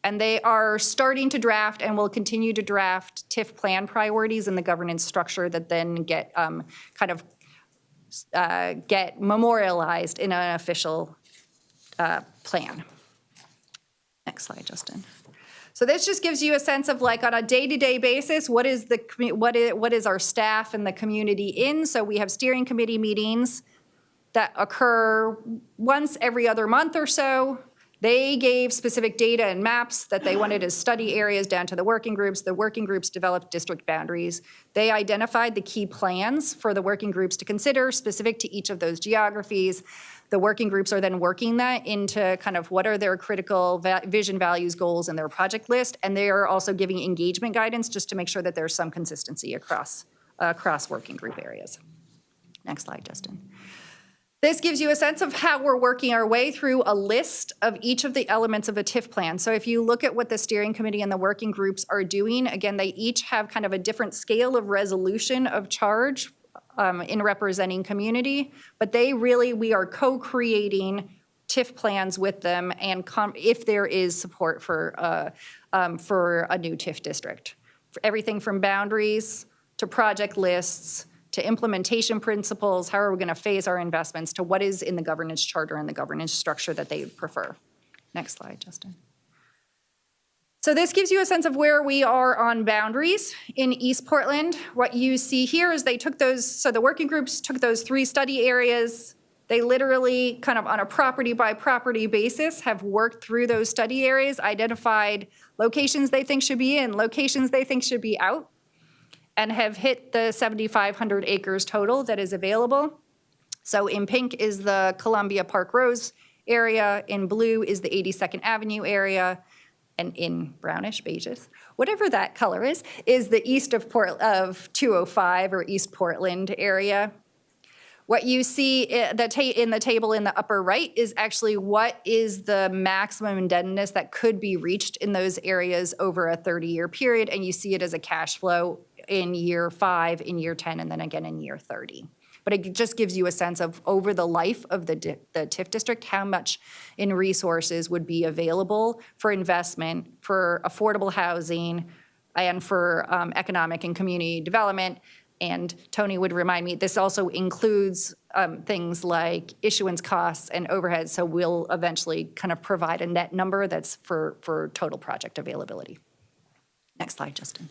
And they are starting to draft and will continue to draft TIF plan priorities in the governance structure that then get get memorialized in an official plan. Next slide, Justin. So this just gives you a sense of like on a day-to-day basis, what is our staff and the community in? So we have steering committee meetings that occur once every other month or so. They gave specific data and maps that they wanted as study areas down to the working groups. The working groups developed district boundaries. They identified the key plans for the working groups to consider specific to each of those geographies. The working groups are then working that into kind of what are their critical vision, values, goals, and their project list. And they are also giving engagement guidance just to make sure that there's some consistency across working group areas. Next slide, Justin. This gives you a sense of how we're working our way through a list of each of the elements of a TIF plan. So if you look at what the steering committee and the working groups are doing, again, they each have kind of a different scale of resolution of charge in representing community, but we are co-creating TIF plans with them and if there is support for a new TIF district. For everything from boundaries to project lists, to implementation principles, how are we going to phase our investments, to what is in the governance charter and the governance structure that they prefer. Next slide, Justin. So this gives you a sense of where we are on boundaries in East Portland. What you see here is the working groups took those 3 study areas. They literally kind of on a property by property basis have worked through those study areas, identified locations they think should be in, locations they think should be out, and have hit the 7,500 acres total that is available. So in pink is the Columbia Park Rose area, in blue is the 82nd Avenue area, and in brownish, beiges, whatever that color is the east of 205 or East Portland area. What you see in the table in the upper right is actually what is the maximum indebtedness that could be reached in those areas over a 30-year period, and you see it as a cash flow in year 5, in year 10, and then again in year 30. But it just gives you a sense of over the life of the TIF district, how much in resources would be available for investment, for affordable housing, and for economic and community development. And Tony would remind me, this also includes things like issuance costs and overhead, so we'll eventually kind of provide a net number that's for total project availability. Next slide, Justin.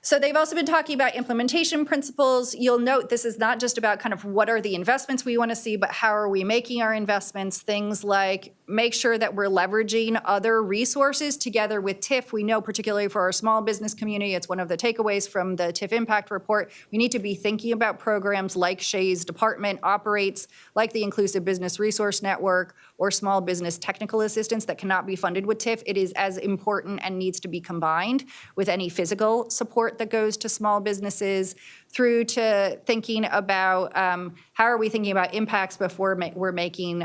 So they've also been talking about implementation principles. You'll note this is not just about kind of what are the investments we want to see, but how are we making our investments? Things like make sure that we're leveraging other resources together with TIF. We know particularly for our small business community, it's one of the takeaways from the TIF impact report. We need to be thinking about programs like Shay's department operates, like the Inclusive Business Resource Network or small business technical assistance that cannot be funded with TIF. It is as important and needs to be combined with any physical support that goes to small businesses, through to thinking about how are we thinking about impacts before we're making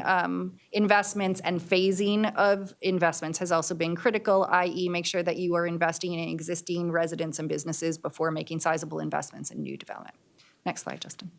investments, and phasing of investments has also been critical, i.e. make sure that you are investing in existing residents and businesses before making sizable investments in new development. Next slide, Justin.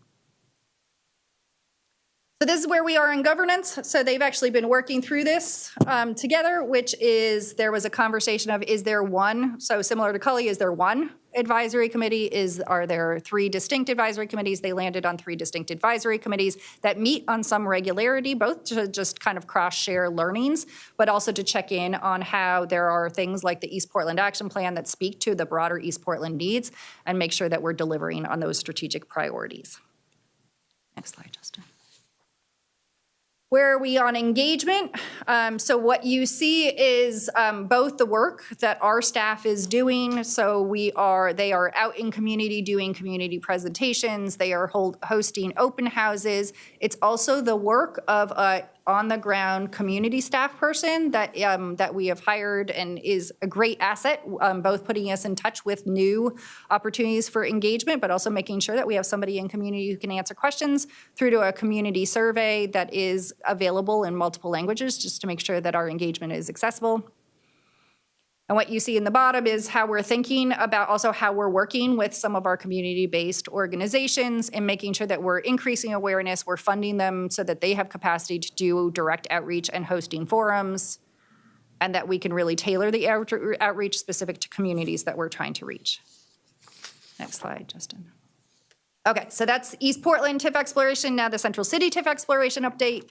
So this is where we are in governance. So they've actually been working through this together, which is, there was a conversation of, is there one? So similar to Cully, is there one advisory committee? Are there 3 distinct advisory committees? They landed on 3 distinct advisory committees that meet on some regularity, both to just kind of cross-share learnings, but also to check in on how there are things like the East Portland Action Plan that speak to the broader East Portland needs and make sure that we're delivering on those strategic priorities. Next slide, Justin. Where are we on engagement? So what you see is both the work that our staff is doing. So they are out in community doing community presentations. They are hosting open houses. It's also the work of a on-the-ground community staff person that we have hired and is a great asset, both putting us in touch with new opportunities for engagement, but also making sure that we have somebody in community who can answer questions through to a community survey that is available in multiple languages, just to make sure that our engagement is accessible. And what you see in the bottom is how we're thinking about also how we're working with some of our community-based organizations and making sure that we're increasing awareness, we're funding them so that they have capacity to do direct outreach and hosting forums, and that we can really tailor the outreach specific to communities that we're trying to reach. Next slide, Justin. Okay, so that's East Portland TIF exploration, now the Central City TIF exploration update.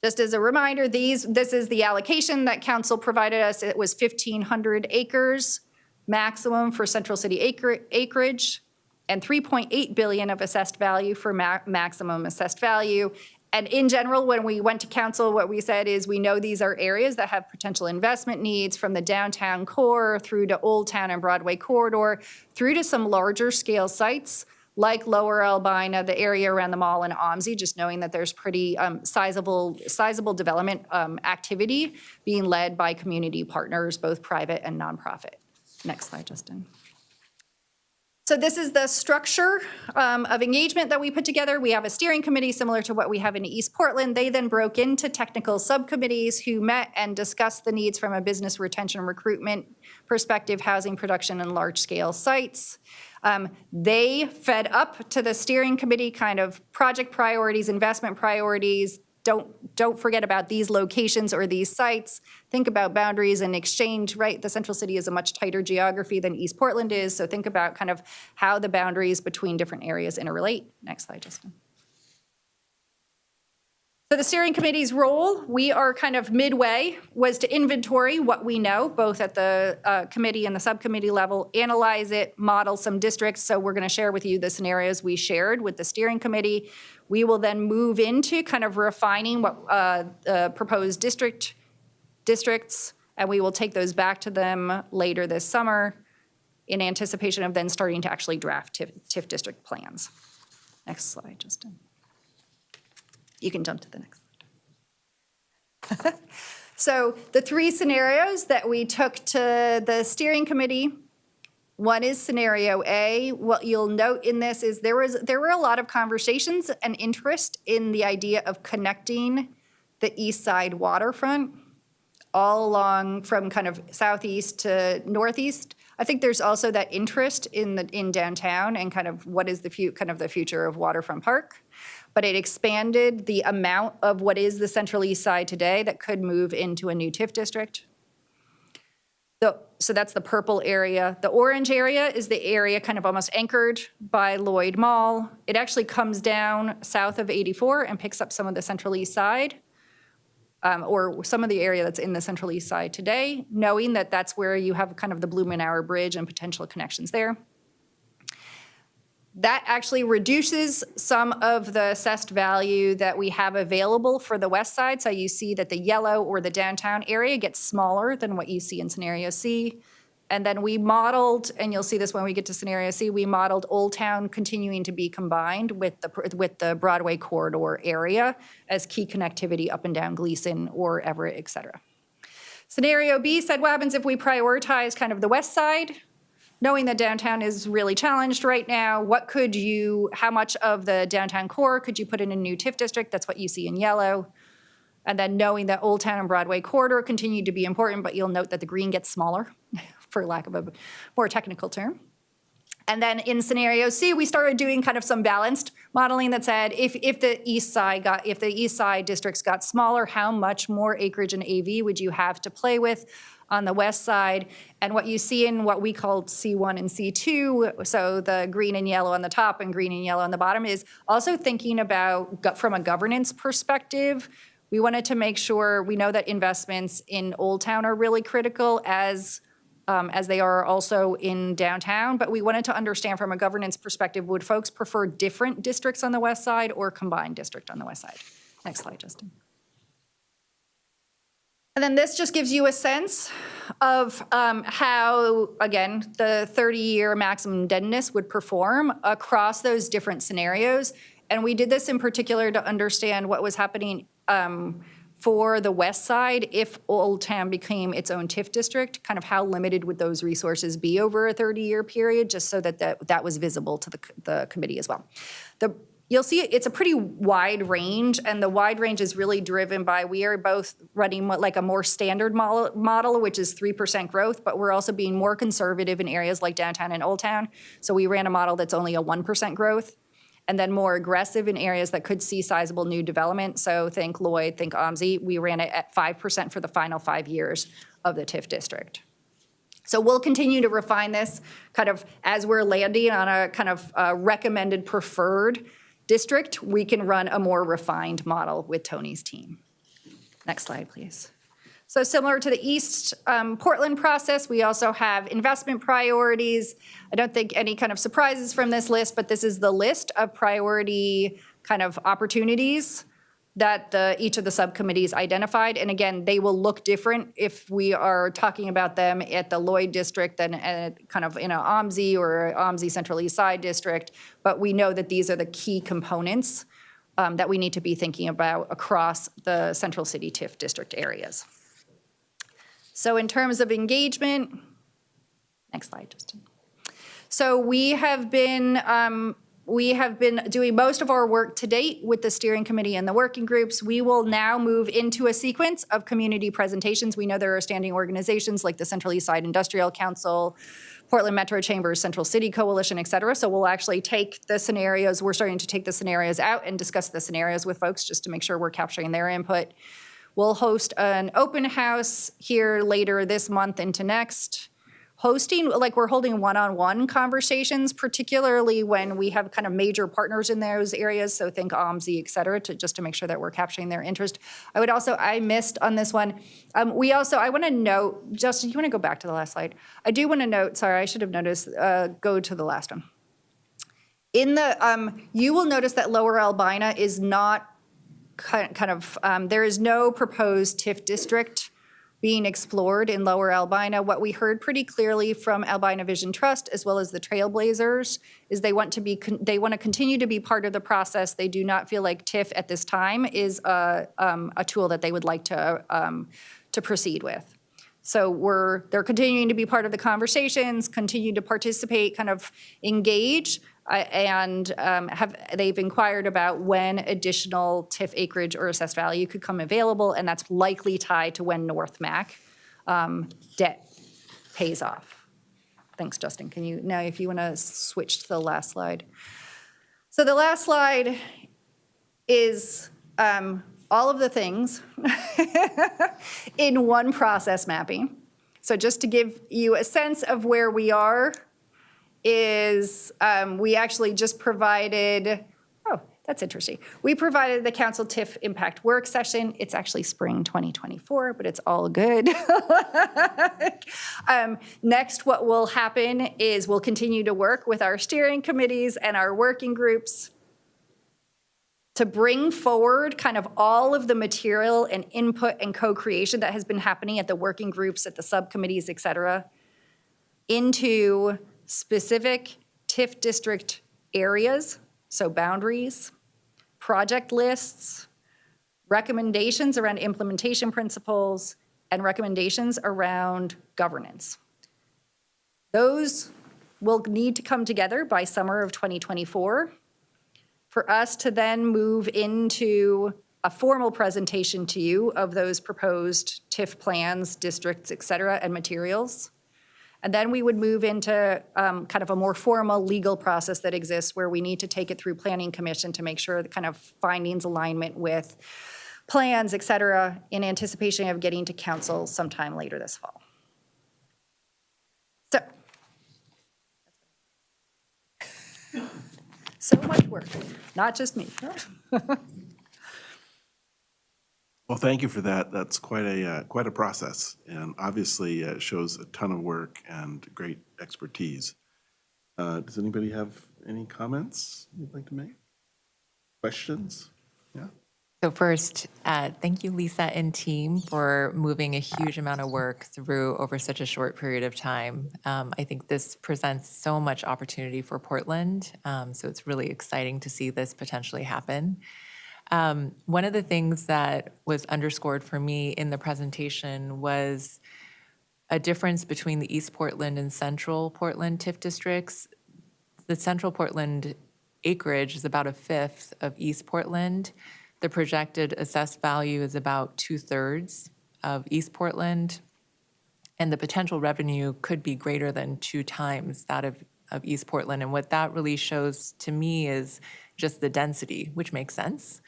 Just as a reminder, this is the allocation that council provided us. It was 1,500 acres maximum for Central City acreage and 3.8 billion of assessed value for maximum assessed value. And in general, when we went to council, what we said is we know these are areas that have potential investment needs from the downtown core through to Old Town and Broadway corridor, through to some larger scale sites like Lower Albina, the area around the mall, and OMSI, just knowing that there's pretty sizable development activity being led by community partners, both private and nonprofit. Next slide, Justin. So this is the structure of engagement that we put together. We have a steering committee similar to what we have in East Portland. They then broke into technical subcommittees who met and discussed the needs from a business retention recruitment perspective, housing production, and large-scale sites. They fed up to the steering committee kind of project priorities, investment priorities. Don't forget about these locations or these sites. Think about boundaries and exchange, right? The Central City is a much tighter geography than East Portland is, so think about kind of how the boundaries between different areas interrelate. Next slide, Justin. So the steering committee's role, we are kind of midway, was to inventory what we know, both at the committee and the subcommittee level, analyze it, model some districts. So we're going to share with you the scenarios we shared with the steering committee. We will then move into kind of refining what proposed districts, and we will take those back to them later this summer in anticipation of then starting to actually draft TIF district plans. Next slide, Justin. You can jump to the next slide. So the 3 scenarios that we took to the steering committee, one is scenario A. What you'll note in this is there were a lot of conversations and interest in the idea of connecting the east side waterfront all along from kind of southeast to northeast. I think there's also that interest in downtown and kind of what is the future of Waterfront Park. But it expanded the amount of what is the Central East Side today that could move into a new TIF district. So that's the purple area. The orange area is the area kind of almost anchored by Lloyd Mall. It actually comes down south of 84 and picks up some of the Central East Side, or some of the area that's in the Central East Side today, knowing that that's where you have kind of the Blumenauer Bridge and potential connections there. That actually reduces some of the assessed value that we have available for the west side. So you see that the yellow or the downtown area gets smaller than what you see in scenario C. And then we modeled, and you'll see this when we get to scenario C, we modeled Old Town continuing to be combined with the Broadway corridor area as key connectivity up and down Gleason or Everett, et cetera. Scenario B said, what happens if we prioritize kind of the west side? Knowing that downtown is really challenged right now, how much of the downtown core could you put in a new TIF district? That's what you see in yellow. And then knowing that Old Town and Broadway corridor continue to be important, but you'll note that the green gets smaller, for lack of a more technical term. And then in scenario C, we started doing kind of some balanced modeling that said if the east side districts got smaller, how much more acreage and AV would you have to play with on the west side? And what you see in what we called C1 and C2, so the green and yellow on the top and green and yellow on the bottom, is also thinking about from a governance perspective. We wanted to make sure we know that investments in Old Town are really critical as they are also in downtown, but we wanted to understand from a governance perspective, would folks prefer different districts on the west side or combined district on the west side? Next slide, Justin. And then this just gives you a sense of how, again, the 30-year maximum deadness would perform across those different scenarios. And we did this in particular to understand what was happening for the west side if Old Town became its own TIF district, kind of how limited would those resources be over a 30-year period, just so that that was visible to the committee as well. You'll see it's a pretty wide range, and the wide range is really driven by, we are both running like a more standard model, which is 3% growth, but we're also being more conservative in areas like downtown and Old Town. So we ran a model that's only a 1% growth, and then more aggressive in areas that could see sizable new development. So think Lloyd, think OMSI. We ran it at 5% for the final 5 years of the TIF district. So we'll continue to refine this kind of as we're landing on a kind of recommended preferred district. We can run a more refined model with Tony's team. Next slide, please. So similar to the East Portland process, we also have investment priorities. I don't think any kind of surprises from this list, but this is the list of priority kind of opportunities that each of the subcommittees identified. And again, they will look different if we are talking about them at the Lloyd district than kind of in an OMSI or OMSI Central East Side district. But we know that these are the key components that we need to be thinking about across the Central City TIF district areas. So in terms of engagement, next slide, Justin. So we have been doing most of our work to date with the steering committee and the working groups. We will now move into a sequence of community presentations. We know there are standing organizations like the Central East Side Industrial Council, Portland Metro Chambers, Central City Coalition, et cetera. So we'll actually take the scenarios, we're starting to take the scenarios out and discuss the scenarios with folks just to make sure we're capturing their input. We'll host an open house here later this month into next. We're holding one-on-one conversations, particularly when we have kind of major partners in those areas, so think OMSI, et cetera, just to make sure that we're capturing their interest. I missed on this one. I want to note, Justin, you want to go back to the last slide? I do want to note, sorry, I should have noticed, go to the last one. You will notice that Lower Albina is not there is no proposed TIF district being explored in Lower Albina. What we heard pretty clearly from Albina Vision Trust, as well as the Trailblazers, is they want to continue to be part of the process. They do not feel like TIF at this time is a tool that they would like to proceed with. So they're continuing to be part of the conversations, continue to participate, kind of engage, and they've inquired about when additional TIF acreage or assessed value could come available, and that's likely tied to when North Mac debt pays off. Thanks, Justin. Can you, now if you want to switch to the last slide. So the last slide is all of the things in one process mapping. So just to give you a sense of where we are, we actually just provided, oh, that's interesting. We provided the council TIF impact work session. It's actually spring 2024, but it's all good. Next, what will happen is we'll continue to work with our steering committees and our working groups to bring forward kind of all of the material and input and co-creation that has been happening at the working groups, at the subcommittees, et cetera, into specific TIF district areas, so boundaries, project lists, recommendations around implementation principles, and recommendations around governance. Those will need to come together by summer of 2024 for us to then move into a formal presentation to you of those proposed TIF plans, districts, et cetera, and materials. And then we would move into kind of a more formal legal process that exists where we need to take it through Planning Commission to make sure the kind of findings alignment with plans, et cetera, in anticipation of getting to council sometime later this fall. So much work, not just me. Well, thank you for that. That's quite a process, and obviously shows a ton of work and great expertise. Does anybody have any comments you'd like to make? Questions? Yeah? So first, thank you, Lisa and team, for moving a huge amount of work through over such a short period of time. I think this presents so much opportunity for Portland, so it's really exciting to see this potentially happen. One of the things that was underscored for me in the presentation was a difference between the East Portland and Central Portland TIF districts. The Central Portland acreage is about a fifth of East Portland. The projected assessed value is about 2/3 of East Portland, and the potential revenue could be greater than 2 times that of East Portland. And what that really shows to me is just the density, which makes sense,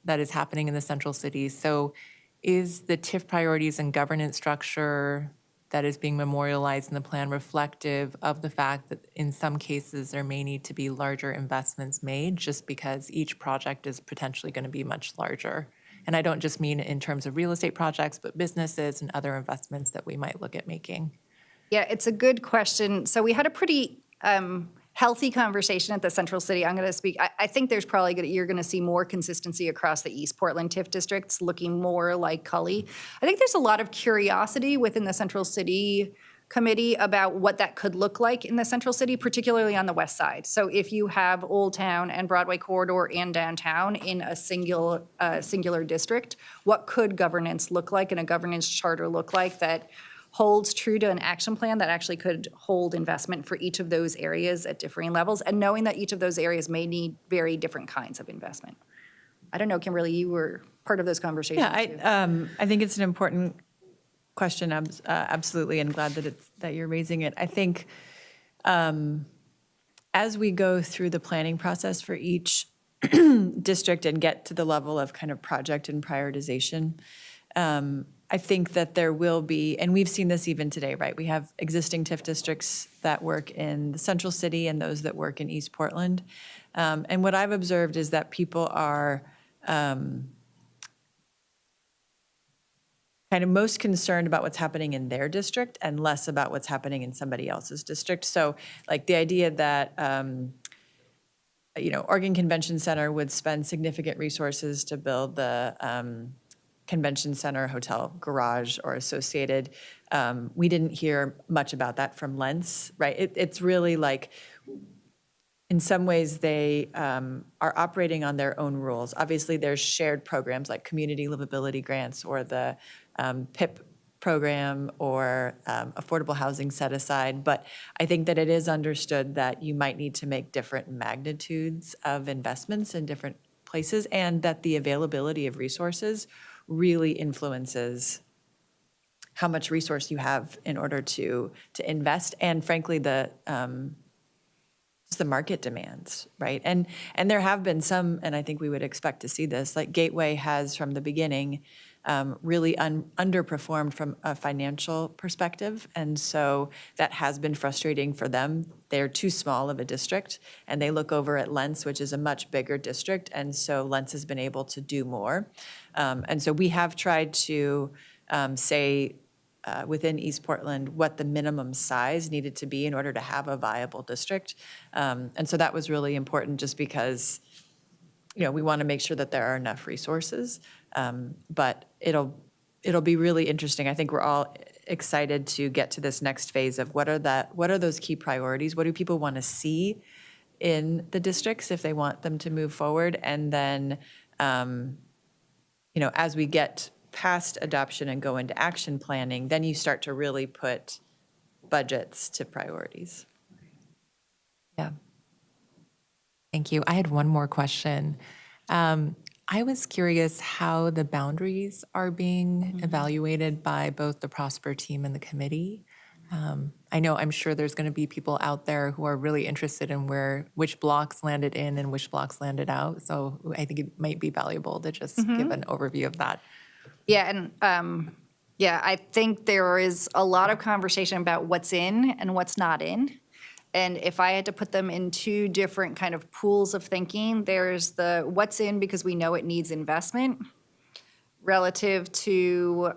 that is happening in the central city. So is the TIF priorities and governance structure that is being memorialized in the plan reflective of the fact that in some cases there may need to be larger investments made just because each project is potentially going to be much larger? And I don't just mean in terms of real estate projects, but businesses and other investments that we might look at making. Yeah, it's a good question. So we had a pretty healthy conversation at the Central City. I'm going to speak. I think there's probably you're going to see more consistency across the East Portland TIF districts, looking more like Cully. I think there's a lot of curiosity within the Central City Committee about what that could look like in the Central City, particularly on the west side. So if you have Old Town and Broadway Corridor and downtown in a singular district, what could governance look like and a governance charter look like that holds true to an action plan that actually could hold investment for each of those areas at differing levels, and knowing that each of those areas may need very different kinds of investment. I don't know, Kimberly, you were part of those conversations. Yeah, I think it's an important question, absolutely, and glad that you're raising it. I think as we go through the planning process for each district and get to the level of kind of project and prioritization, I think that there will be, and we've seen this even today, right? We have existing TIF districts that work in the Central City and those that work in East Portland. And what I've observed is that people are kind of most concerned about what's happening in their district and less about what's happening in somebody else's district. So like the idea that, Oregon Convention Center would spend significant resources to build the convention center, hotel, garage, or associated. We didn't hear much about that from Lentz, right? It's really like, in some ways, they are operating on their own rules. Obviously, there's shared programs like community livability grants or the PIP program or affordable housing set aside. But I think that it is understood that you might need to make different magnitudes of investments in different places, and that the availability of resources really influences how much resource you have in order to invest, and frankly, just the market demands, right? And there have been some, and I think we would expect to see this, like Gateway has from the beginning really underperformed from a financial perspective, and so that has been frustrating for them. They're too small of a district, and they look over at Lentz, which is a much bigger district, and so Lentz has been able to do more. And so we have tried to say within East Portland what the minimum size needed to be in order to have a viable district. And so that was really important just because, we want to make sure that there are enough resources. But it'll be really interesting. I think we're all excited to get to this next phase of what are those key priorities? What do people want to see in the districts if they want them to move forward? And then, as we get past adoption and go into action planning, then you start to really put budgets to priorities. Yeah. Thank you. I had one more question. I was curious how the boundaries are being evaluated by both the Prosper team and the committee. I'm sure there's going to be people out there who are really interested in which blocks landed in and which blocks landed out. So I think it might be valuable to just give an overview of that. Yeah, and yeah, I think there is a lot of conversation about what's in and what's not in. And if I had to put them in two different kind of pools of thinking, there's the what's in because we know it needs investment relative to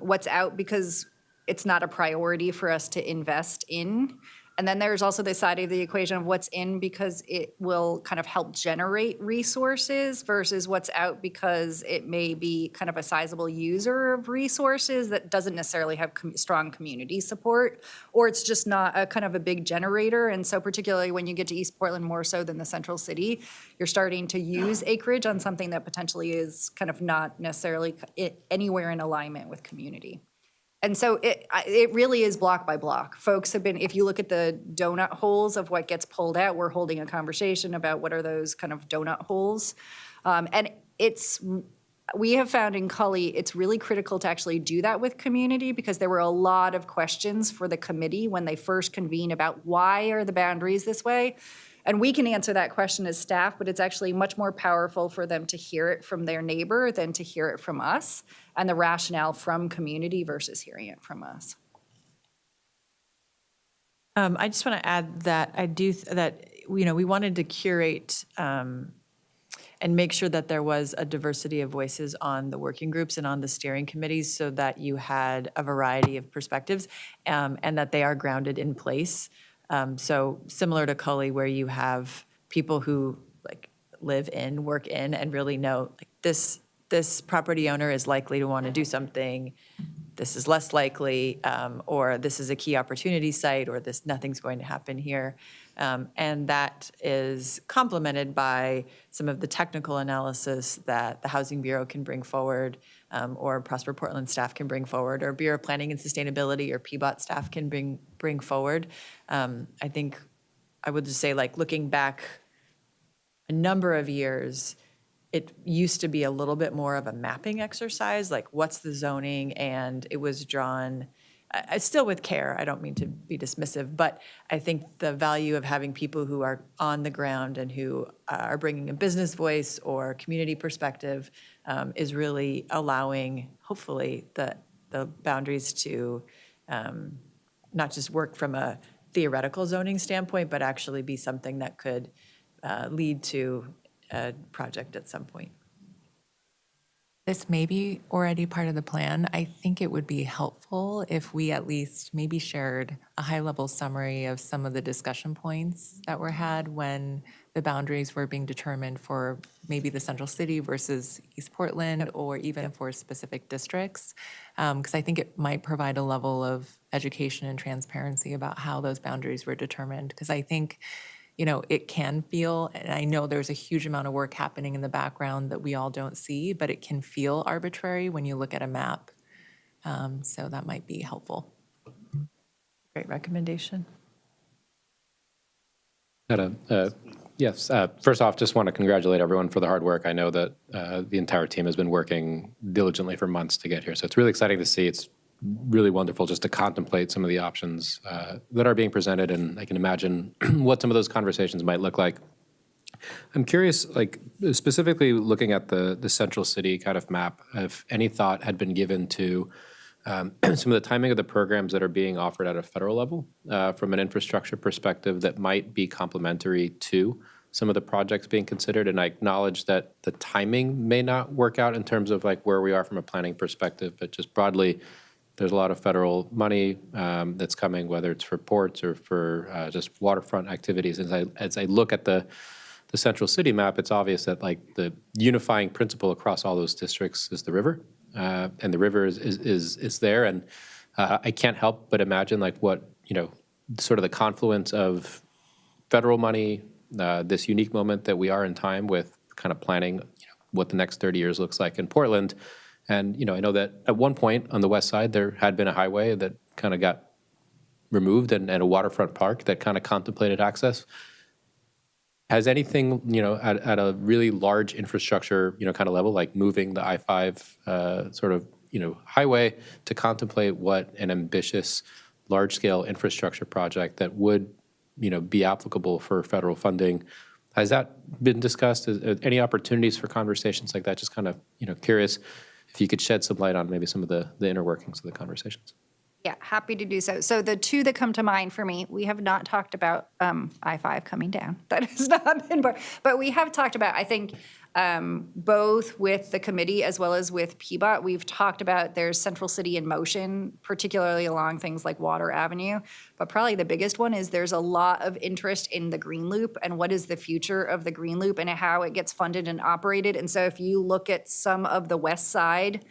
what's out because it's not a priority for us to invest in. And then there's also the side of the equation of what's in because it will kind of help generate resources versus what's out because it may be kind of a sizable user of resources that doesn't necessarily have strong community support, or it's just not a kind of a big generator. And so particularly when you get to East Portland more so than the central city, you're starting to use acreage on something that potentially is kind of not necessarily anywhere in alignment with community. And so it really is block by block. Folks have been, if you look at the donut holes of what gets pulled out, we're holding a conversation about what are those kind of donut holes. And we have found in Cully, it's really critical to actually do that with community because there were a lot of questions for the committee when they first convened about why are the boundaries this way? And we can answer that question as staff, but it's actually much more powerful for them to hear it from their neighbor than to hear it from us and the rationale from community versus hearing it from us. I just want to add that we wanted to curate and make sure that there was a diversity of voices on the working groups and on the steering committees so that you had a variety of perspectives and that they are grounded in place. So similar to Cully, where you have people who like live in, work in, and really know like this property owner is likely to want to do something. This is less likely, or this is a key opportunity site, or nothing's going to happen here. And that is complemented by some of the technical analysis that the Housing Bureau can bring forward, or Prosper Portland staff can bring forward, or Bureau of Planning and Sustainability or PBOT staff can bring forward. I think I would just say, like, looking back a number of years, it used to be a little bit more of a mapping exercise, like what's the zoning, and it was drawn, still with care, I don't mean to be dismissive, but I think the value of having people who are on the ground and who are bringing a business voice or community perspective is really allowing, hopefully, the boundaries to not just work from a theoretical zoning standpoint, but actually be something that could lead to a project at some point. This may be already part of the plan. I think it would be helpful if we at least maybe shared a high-level summary of some of the discussion points that were had when the boundaries were being determined for maybe the central city versus East Portland, or even for specific districts. Because I think it might provide a level of education and transparency about how those boundaries were determined. Because I think it can feel, and I know there's a huge amount of work happening in the background that we all don't see, but it can feel arbitrary when you look at a map. So that might be helpful. Great recommendation. Yes. First off, just want to congratulate everyone for the hard work. I know that the entire team has been working diligently for months to get here. So it's really exciting to see. It's really wonderful just to contemplate some of the options that are being presented, and I can imagine what some of those conversations might look like. I'm curious, like specifically looking at the central city kind of map, if any thought had been given to some of the timing of the programs that are being offered at a federal level from an infrastructure perspective that might be complementary to some of the projects being considered. And I acknowledge that the timing may not work out in terms of like where we are from a planning perspective, but just broadly, there's a lot of federal money that's coming, whether it's for ports or for just waterfront activities. As I look at the central city map, it's obvious that like the unifying principle across all those districts is the river, and the river is there. And I can't help but imagine like what sort of the confluence of federal money, this unique moment that we are in time with kind of planning what the next 30 years looks like in Portland. And, I know that at one point on the west side, there had been a highway that kind of got removed and a waterfront park that kind of contemplated access. Has anything, at a really large infrastructure, kind of level, like moving the I-5 sort of, highway to contemplate what an ambitious large-scale infrastructure project that would, be applicable for federal funding. Has that been discussed? Any opportunities for conversations like that? Just kind of, curious if you could shed some light on maybe some of the inner workings of the conversations. Yeah, happy to do so. So the two that come to mind for me, we have not talked about I-5 coming down. That has not been, but we have talked about, I think, both with the committee as well as with PBOT, we've talked about there's Central City in motion, particularly along things like Water Avenue. But probably the biggest one is there's a lot of interest in the Green Loop and what is the future of the Green Loop and how it gets funded and operated. And so if you look at some of the West Side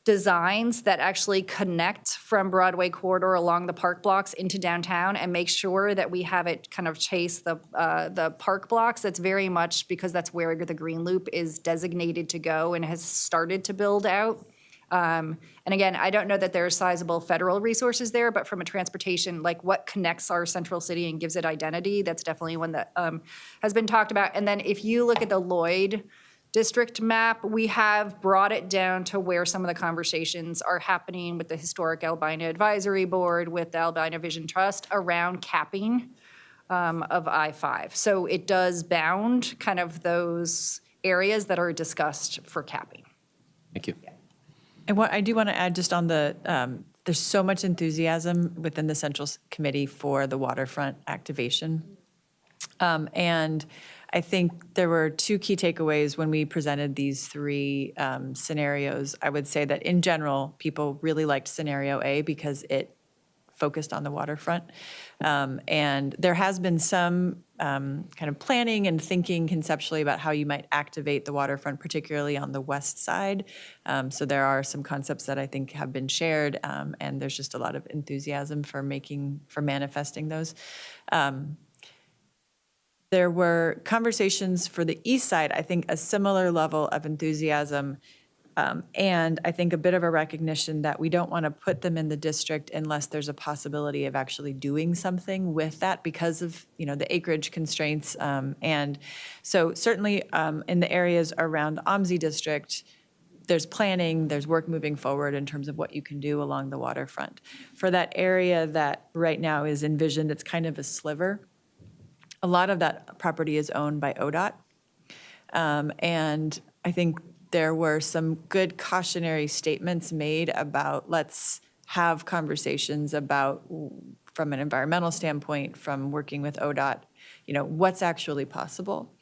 designs that actually connect from Broadway corridor along the park blocks into downtown and make sure that we have it kind of chase the park blocks. That's very much because that's where the Green Loop is designated to go and has started to build out. And again, I don't know that there are sizable federal resources there, but from a transportation, like what connects our central city and gives it identity, that's definitely one that has been talked about. And then if you look at the Lloyd district map, we have brought it down to where some of the conversations are happening with the Historic Albina Advisory Board, with the Albina Vision Trust around capping of I-5. So it does bound kind of those areas that are discussed for capping. Thank you. And what I do want to add just on the, there's so much enthusiasm within the Central Committee for the waterfront activation. And I think there were two key takeaways when we presented these three scenarios. I would say that in general, people really liked scenario A because it focused on the waterfront. And there has been some kind of planning and thinking conceptually about how you might activate the waterfront, particularly on the west side. So there are some concepts that I think have been shared, and there's just a lot of enthusiasm for manifesting those. There were conversations for the east side, I think a similar level of enthusiasm, and I think a bit of a recognition that we don't want to put them in the district unless there's a possibility of actually doing something with that because of, the acreage constraints. And so certainly in the areas around the OMSI district, there's planning, there's work moving forward in terms of what you can do along the waterfront. For that area that right now is envisioned, it's kind of a sliver. A lot of that property is owned by ODOT. And I think there were some good cautionary statements made about let's have conversations about, from an environmental standpoint, from working with ODOT, what's actually possible.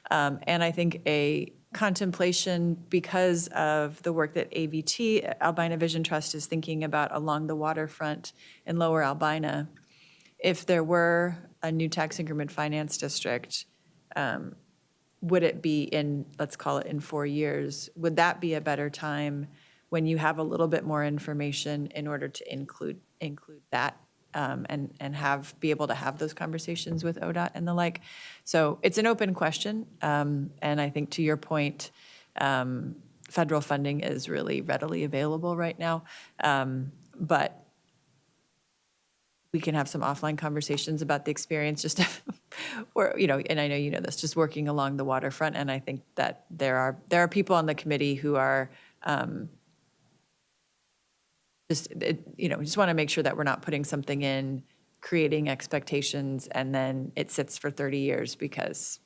And I think a contemplation, because of the work that AVT, Albina Vision Trust, is thinking about along the waterfront in Lower Albina, if there were a new tax increment finance district, would it be in, let's call it in 4 years, would that be a better time when you have a little bit more information in order to include that and be able to have those conversations with ODOT and the like? So it's an open question, and I think to your point, federal funding is really readily available right now, but we can have some offline conversations about the experience, just, or, and I know you know this, just working along the waterfront. And I think that there are people on the committee who are just want to make sure that we're not putting something in, creating expectations, and then it sits for 30 years because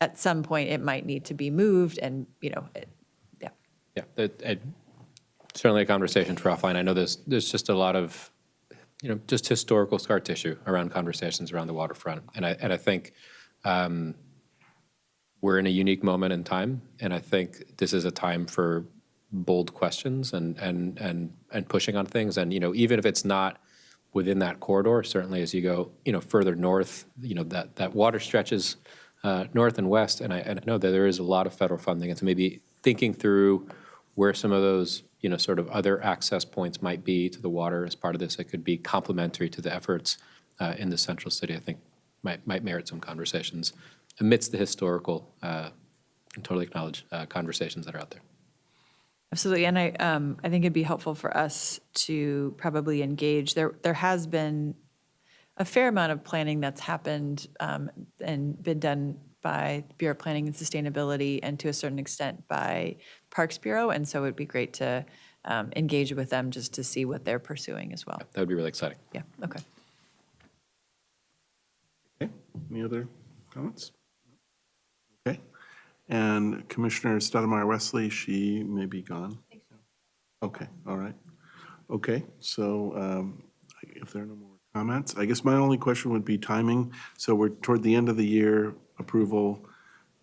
at some point it might need to be moved and, yeah. Yeah, certainly a conversation for offline. I know there's just a lot of, just historical scar tissue around conversations around the waterfront. And I think we're in a unique moment in time, and I think this is a time for bold questions and pushing on things. And, even if it's not within that corridor, certainly as you go, further north, that water stretches north and west. And I know that there is a lot of federal funding. And so maybe thinking through where some of those sort of other access points might be to the water as part of this, it could be complementary to the efforts in the central city, I think might merit some conversations amidst the historical, and totally acknowledge conversations that are out there. Absolutely, and I think it'd be helpful for us to probably engage. There has been a fair amount of planning that's happened and been done by Bureau of Planning and Sustainability, and to a certain extent by Parks Bureau, and so it'd be great to engage with them just to see what they're pursuing as well. That would be really exciting. Yeah, okay. Okay, any other comments? Okay, and Commissioner Stoudemire Wesley, she may be gone. Okay, all right. Okay, so if there are no more comments, I guess my only question would be timing. So we're toward the end of the year, approval,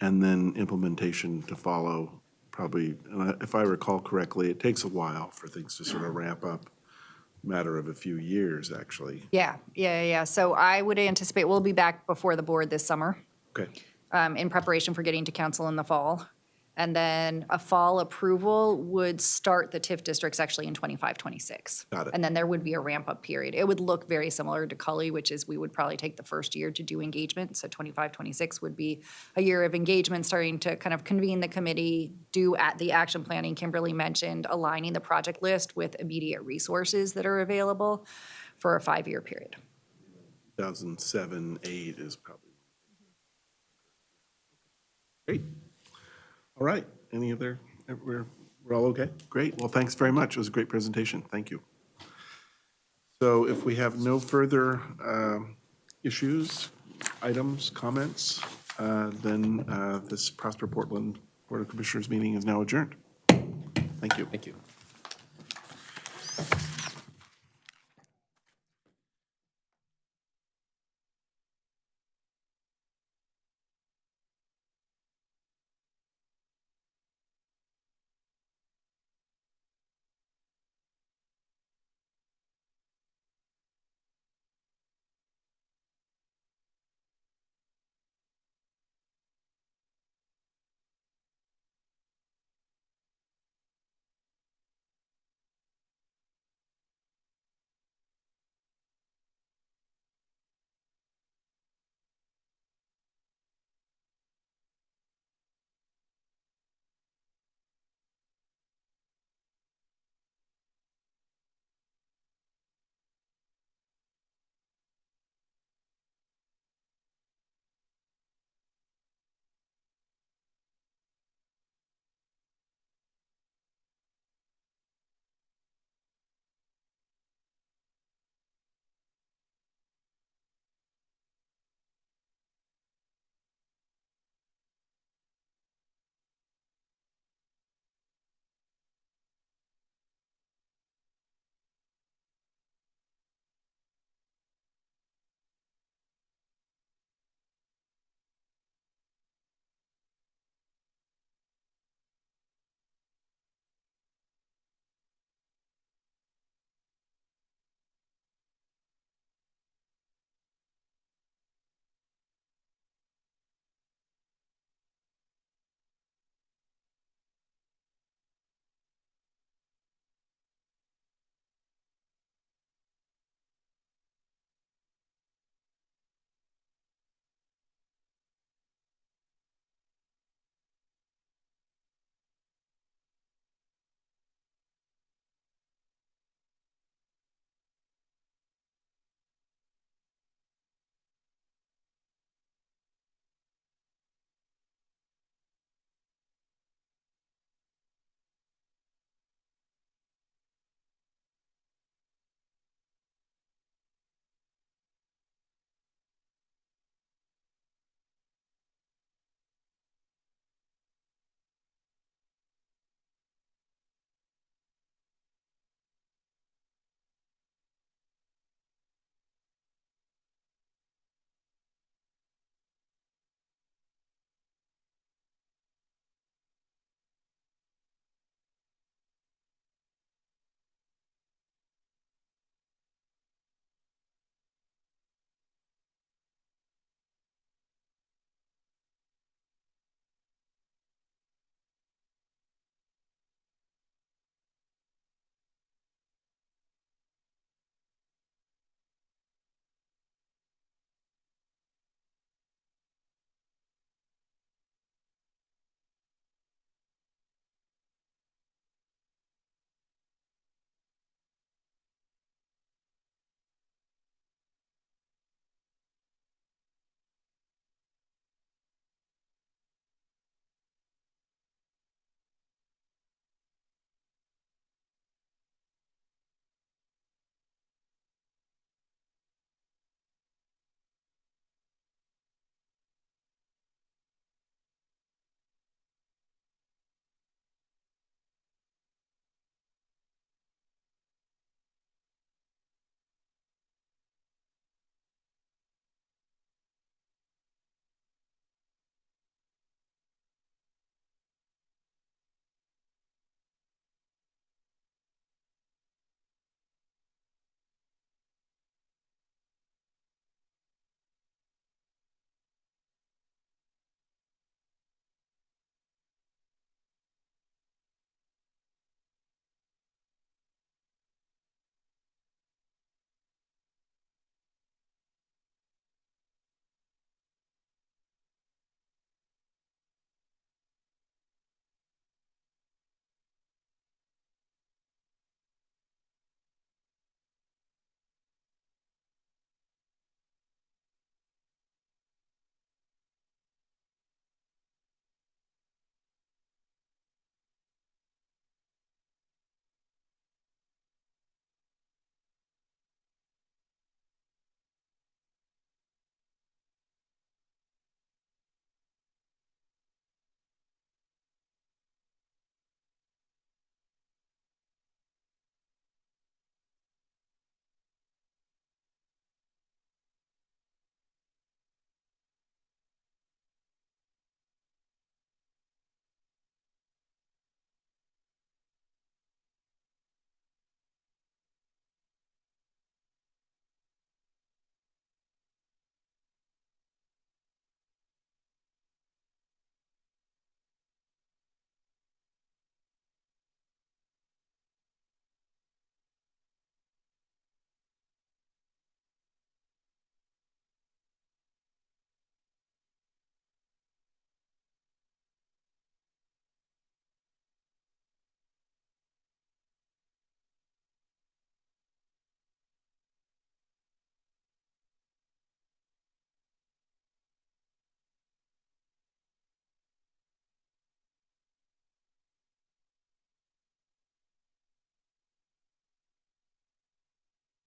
and then implementation to follow, probably, and if I recall correctly, it takes a while for things to sort of ramp up, matter of a few years, actually. Yeah. So I would anticipate we'll be back before the board this summer Okay, in preparation for getting to council in the fall. And then a fall approval would start the TIF districts actually in 25, 26. Got it. And then there would be a ramp-up period. It would look very similar to Cully, which is we would probably take the first year to do engagement. So 25, 26 would be a year of engagement, starting to kind of convene the committee, do at the action planning Kimberly mentioned, aligning the project list with immediate resources that are available for a 5-year period. 2007, 8 is probably. Great. All right, any other, we're all okay? Great, well, thanks very much. It was a great presentation. Thank you. So if we have no further issues, items, comments, then this Prosper Portland Board of Commissioners meeting is now adjourned. Thank you. Thank you.